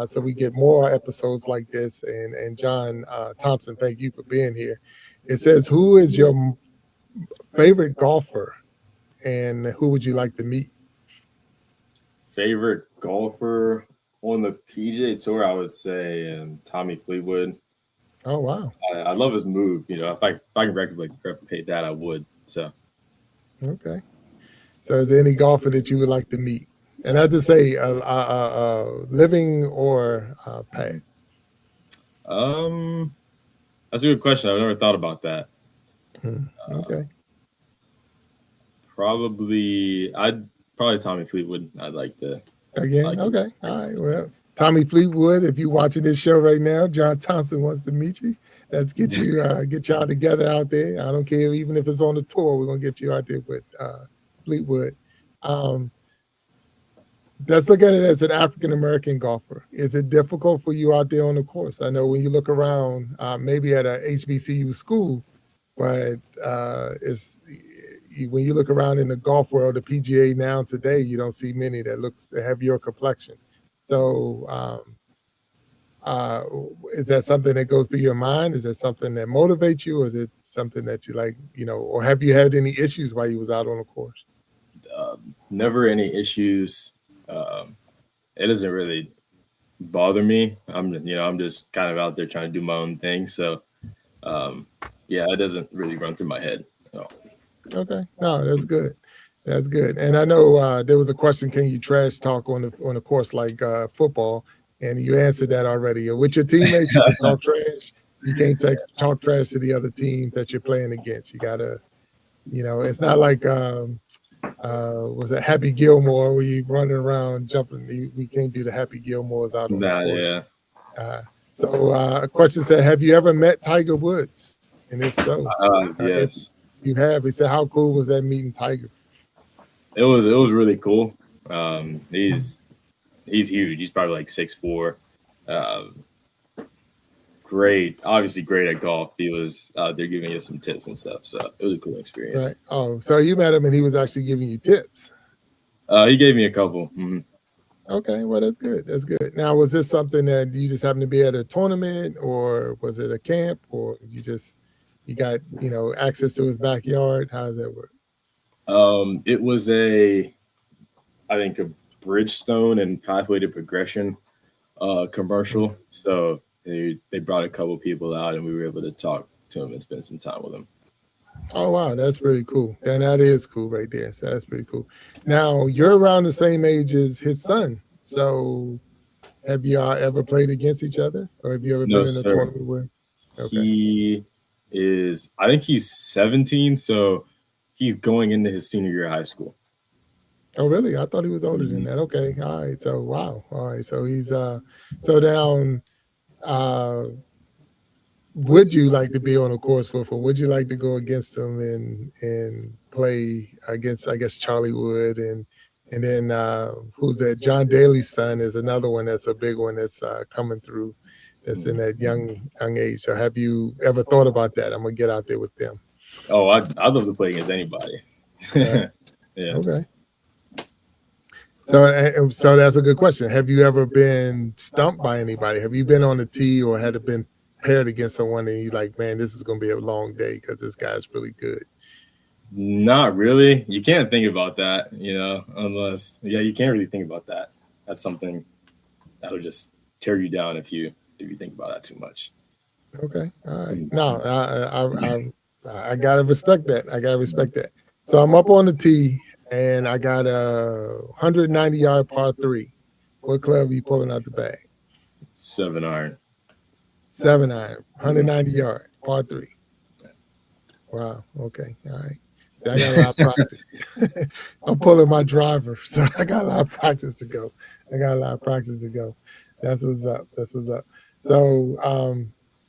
so we get more episodes like this. And John Thompson, thank you for being here. It says, who is your favorite golfer and who would you like to meet? Favorite golfer on the PGA Tour, I would say Tommy Fleetwood. Oh, wow. I love his move. You know, if I can replicate that, I would. So. Okay. So is there any golfer that you would like to meet? And I just say living or past? That's a good question. I've never thought about that. Okay. Probably Tommy Fleetwood. I'd like to. Again? Okay. All right. Well, Tommy Fleetwood, if you're watching this show right now, John Thompson wants to meet you. Let's get you get y'all together out there. I don't care, even if it's on the tour, we're gonna get you out there with Fleetwood. Let's look at it as an African American golfer. Is it difficult for you out there on the course? I know when you look around, maybe at a HBCU school, but it's when you look around in the golf world, the PGA now today, you don't see many that have your complexion. So is that something that goes through your mind? Is that something that motivates you? Or is it something that you like, or have you had any issues while you was out on the course? Never any issues. It doesn't really bother me. I'm just kind of out there trying to do my own thing. So it doesn't really run through my head. So. Okay. No, that's good. That's good. And I know there was a question, can you trash talk on a course like football? And you answered that already. With your teammates, you can talk trash. You can't talk trash to the other team that you're playing against. You got to, it's not like, was it Happy Gilmore where you running around jumping? We can't do the Happy Gilmores out on the course. Yeah. So a question said, have you ever met Tiger Woods? And if so, yes. If you have. He said, how cool was that meeting Tiger? It was really cool. He's huge. He's probably like 6'4". Obviously great at golf. He was out there giving us some tips and stuff. So it was a cool experience. Right. Oh, so you met him and he was actually giving you tips. He gave me a couple. Mm-hmm. Okay, well that's good. That's good. Now, was this something that you just happened to be at a tournament, or was it a camp, or you got access to his backyard? How does that work? It was I think a Bridgestone and Pathway to Progression commercial. So they brought a couple people out and we were able to talk to him and spend some time with him. Oh, wow. That's really cool. And that is cool right there. So that's pretty cool. Now, you're around the same age as his son. So have y'all ever played against each other? Or have you ever been in a tournament where? Okay. I think he's 17. So he's going into his senior year of high school. Oh, really? I thought he was older than that. Okay. All right. So, wow. All right. So he's so down. Would you like to be on a course with him? Would you like to go against him and play against, I guess, Charlie Wood and then who's that? John Daly's son is another one that's a big one that's coming through. That's in that young age. So have you ever thought about that? I'm gonna get out there with them. Oh, I'd love to play against anybody. Right. Yeah. Okay. So that's a good question. Have you ever been stumped by anybody? Have you been on the tee or had it been paired against someone and you're like, man, this is going to be a long day because this guy's really good? Not really. You can't think about that, unless, you can't really think about that. That's something that'll just tear you down if you think about that too much. Okay. All right. No, I gotta respect that. I gotta respect that. So I'm up on the tee, and I got a 190-yard par three. What club are you pulling out the bag? 7-iron. 7-iron, 190 yard, par three. Wow. Okay. All right. See, I got a lot of practice. I'm pulling my driver, so I got a lot of practice to go. That's what's up. So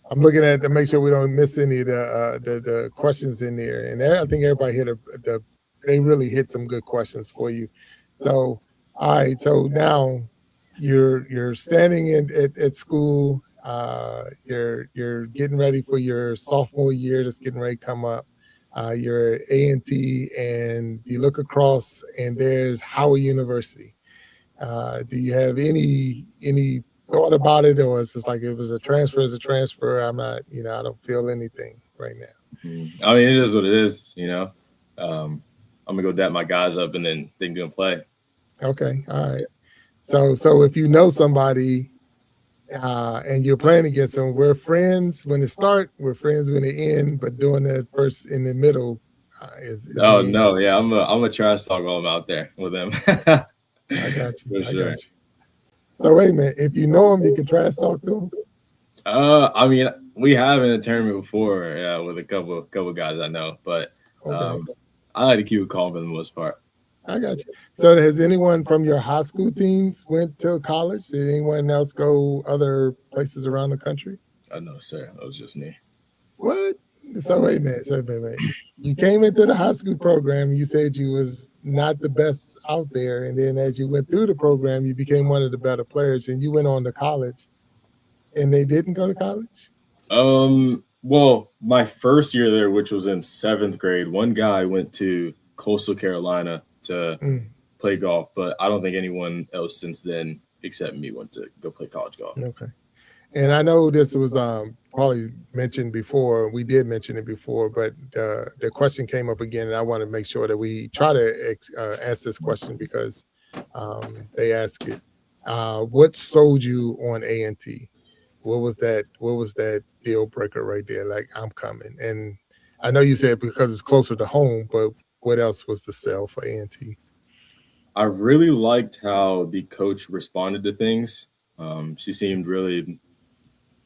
I'm looking at to make sure we don't miss any of the questions in there, and I think everybody hit they really hit some good questions for you. So all right. So now you're standing at school. You're getting ready for your sophomore year that's getting ready to come up. You're at A&T, and you look across, and there's Howard University. Do you have any thought about it, or it's just like it was a transfer as a transfer? I'm not, I don't feel anything right now. I mean, it is what it is, I'm gonna go dap my guys up and then they can go and play. Okay, all right. So if you know somebody and you're playing against them, we're friends when they start, we're friends when they end, but doing that first in the middle is Oh me. no, yeah, I'm a trash talk while I'm out there with them. I got you. For I sure. got you. So wait a minute, if you know them, you can trash talk to them. I mean, we have in a tournament before, with a couple guys I know, but Okay. I like to keep it calm for the most part. I got you. So has anyone from your high school teams went to college? Did anyone else go other places around the country? No, sir. That was just me. What? So wait a minute. You came into the high school program, you said you was not the best out there, and then as you went through the program, you became one of the better players, and you went on to college, and they didn't go to college? Well, my first year there, which was in 7th grade, one guy went to Coastal Carolina to play golf, but I don't think anyone else since then except me went to go play college golf. Okay. And I know this was probably mentioned before. We did mention it before, but the question came up again, and I want to make sure that we try to ask this question because they ask it. What sold you on A&T? What was that deal breaker right there? Like, I'm coming. And I know you said because it's closer to home, but what else was the sell for A&T? I really liked how the coach responded to things. She seemed really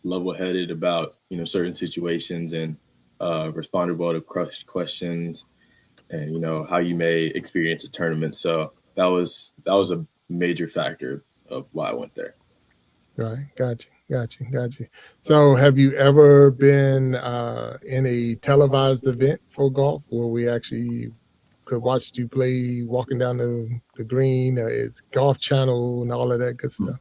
level-headed about certain situations and responded well to questions and how you may experience a tournament. So that was a major factor of why I went there. Right, got you. So have you ever been in a televised event for golf where we actually could watch you play walking down the green? It's Golf Channel and all of that good stuff.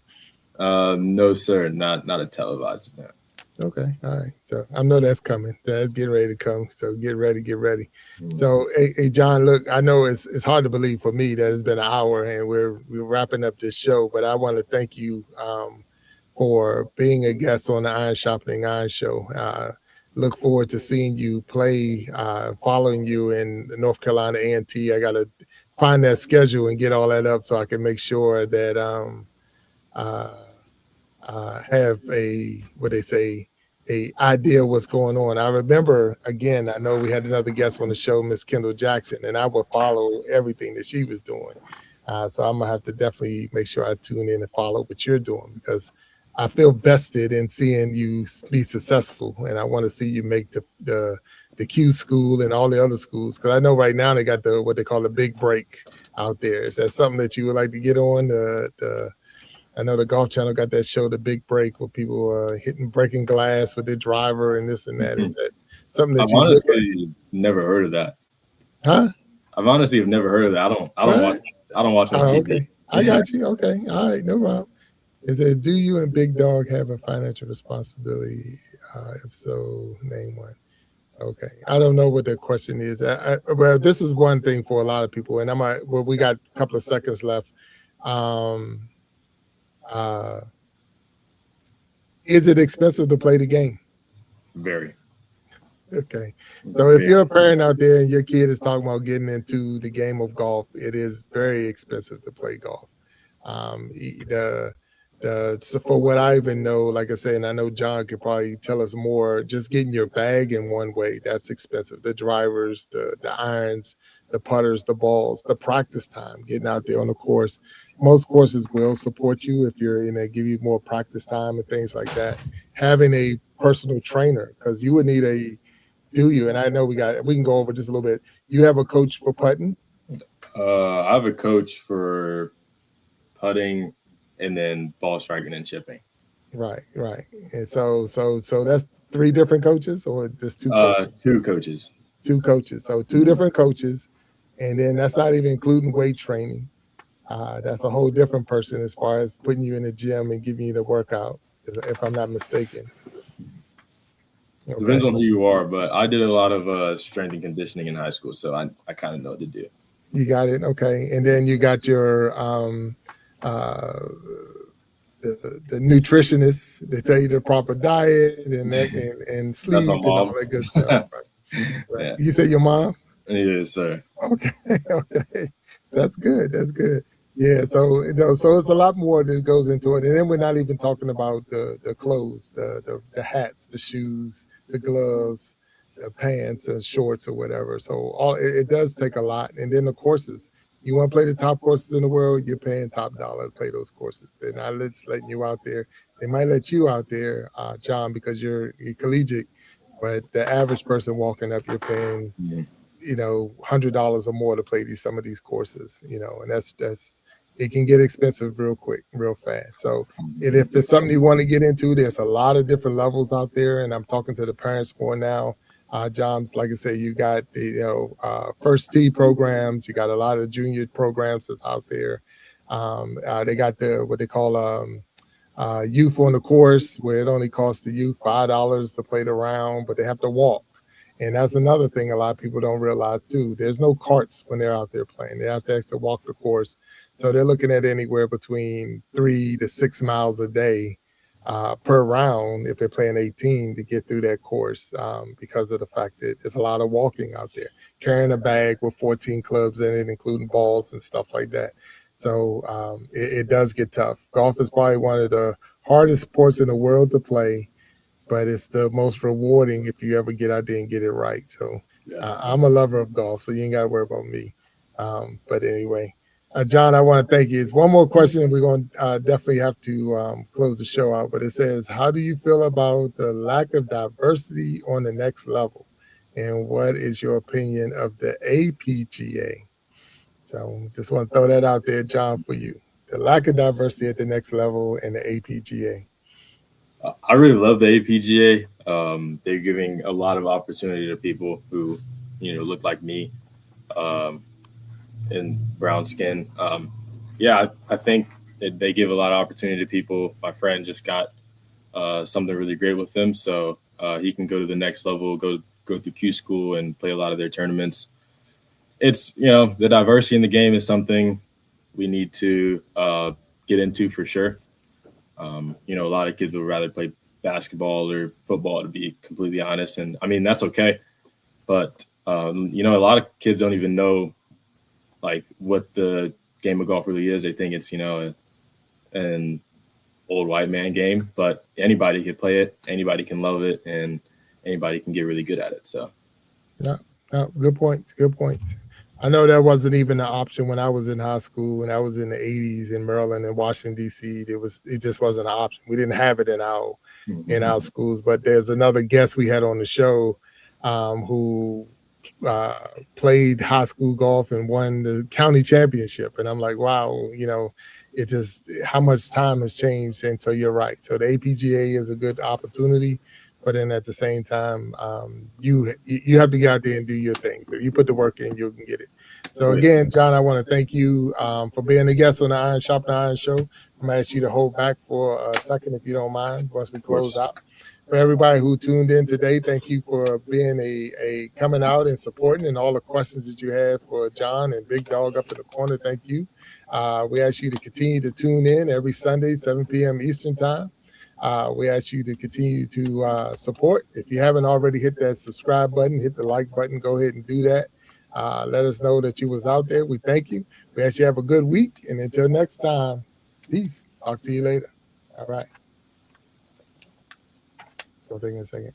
No, sir, not a televised event. Okay, all right. So I know that's coming. That's getting ready to come. So get ready. So, hey, John, look, I know it's hard to believe for me that it's been an hour and we're wrapping up this show, but I want to thank you for being a guest on the Iron Sharpening Iron Show. Look forward to seeing you play, following you in North Carolina A&T. I got to find that schedule and get all that up so I can make sure that have a idea what's going on. I remember, again, I know we had another guest on the show, Miss Kendall Jackson, and I will follow everything that she was doing. So I'm gonna have to definitely make sure I tune in and follow what you're doing because I feel vested in seeing you be successful, and I want to see you make the Q school and all the other schools, because I know right now they got what they call the big break out there. Is that something that you would like to get on? I know the Golf Channel got that show, The Big Break, where people breaking glass with their driver and this and that. Mm-hmm. Is that something that I've you honestly never heard of that? Huh? I've honestly never heard of that. I don't watch on TV. Okay. I got you. Okay. All right. No problem. Is it, do you and Big Dog have a financial responsibility? If so, name one. Okay. I don't know what the question is. Well, this is one thing for a lot of people, and we got a couple of seconds left. Is it expensive to play the game? Very. Okay. So if you're a parent out there and your kid is talking about getting into the game of golf, it is very expensive to play golf. So for what I even know, like I said, and I know John could probably tell us more, just getting your bag in one way, that's expensive. The drivers, the irons, the putters, the balls, the practice time, getting out there on the course. Most courses will support you if you're in there, give you more practice time and things like that. Having a personal trainer, because you would need do you? And I know we can go over just a little bit. You have a coach for putting? I have a coach for putting and then ball striking and chipping. Right. And so that's 3 different coaches, or just 2 coaches? 2 coaches. 2 coaches. So 2 different coaches, and then that's not even including weight training. That's a whole different person as far as putting you in the gym and giving you the workout, if I'm not mistaken. Okay. Depends on who you are, but I did a lot of strength and conditioning in high school, so I kind of know what to do. You got it. Okay. And then you got your the nutritionists. They tell you the proper diet and sleep and all that good stuff. Right. Yeah. You say your mom? Yes, sir. Okay. That's good. Yeah. So it's a lot more that goes into it. And then we're not even talking about the clothes, the hats, the shoes, the gloves, the pants and shorts or whatever. So it does take a lot. And then the courses. You want to play the top courses in the world, you're paying top dollar to play those courses. They're not just letting you out there. They might let you out there, John, because you're collegiate, but the average person walking up, you're paying, $100 or more to play some of these courses, and that's it can get expensive real quick, real fast. So if it's something you want to get into, there's a lot of different levels out there, and I'm talking to the parents more now. John, like I said, you got the first tee programs. You got a lot of junior programs that's out there. They got what they call youth on the course, where it only costs the youth $5 to play the round, but they have to walk. And that's another thing a lot of people don't realize too. There's no carts when they're out there playing. They have to actually walk the course. So they're looking at anywhere between 3 to 6 miles a day per round if they're playing 18 to get through that course, because of the fact that there's a lot of walking out there, carrying a bag with 14 clubs in it, including balls and stuff like that. So it does get tough. Golf is probably one of the hardest sports in the world to play, but it's the most rewarding if you ever get out there and get it right. So I'm a lover of golf, so you ain't got to worry about me. But anyway, John, I want to thank you. It's one more question, and we're going to definitely have to close the show out. But it says, how do you feel about the lack of diversity on the next level? And what is your opinion of the APGA? So just want to throw that out there, John, for you. The lack of diversity at the next level and the APGA. I really love the APGA. They're giving a lot of opportunity to people who, look like me, in brown skin. I think they give a lot of opportunity to people. My friend just got something really great with them, so he can go to the next level, go through Q school and play a lot of their tournaments. It's, the diversity in the game is something we need to get into for sure. A lot of kids would rather play basketball or football, to be completely honest. And I mean, that's okay. But, a lot of kids don't even know like what the game of golf really is. They think it's, an old white man game, but anybody can play it. Anybody can love it, and anybody can get really good at it. So. Yeah, good point. I know that wasn't even an option when I was in high school, and I was in the 80s in Maryland and Washington, D.C. It just wasn't an option. We didn't have it in our schools. But there's another guest we had on the show who played high school golf and won the county championship. And I'm like, wow, it's just how much time has changed. And so you're right. So the APGA is a good opportunity. But then at the same time, you have to get out there and do your thing. So if you put the work in, you can get it. So again, John, I want to thank you for being a guest on the Iron Sharpening Iron Show. I'm going to ask you to hold back for a second, if you don't mind, once we close out. For everybody who tuned in today, thank you for being a coming out and supporting, and all the questions that you had for John and Big Dog up in the corner. Thank you. We ask you to continue to tune in every Sunday, 7 p.m. Eastern time. We ask you to continue to support. If you haven't already hit that subscribe button, hit the like button, go ahead and do that. Let us know that you was out there. We thank you. We ask you have a good week. And until next time, peace. Talk to you later. All right. Go take a second.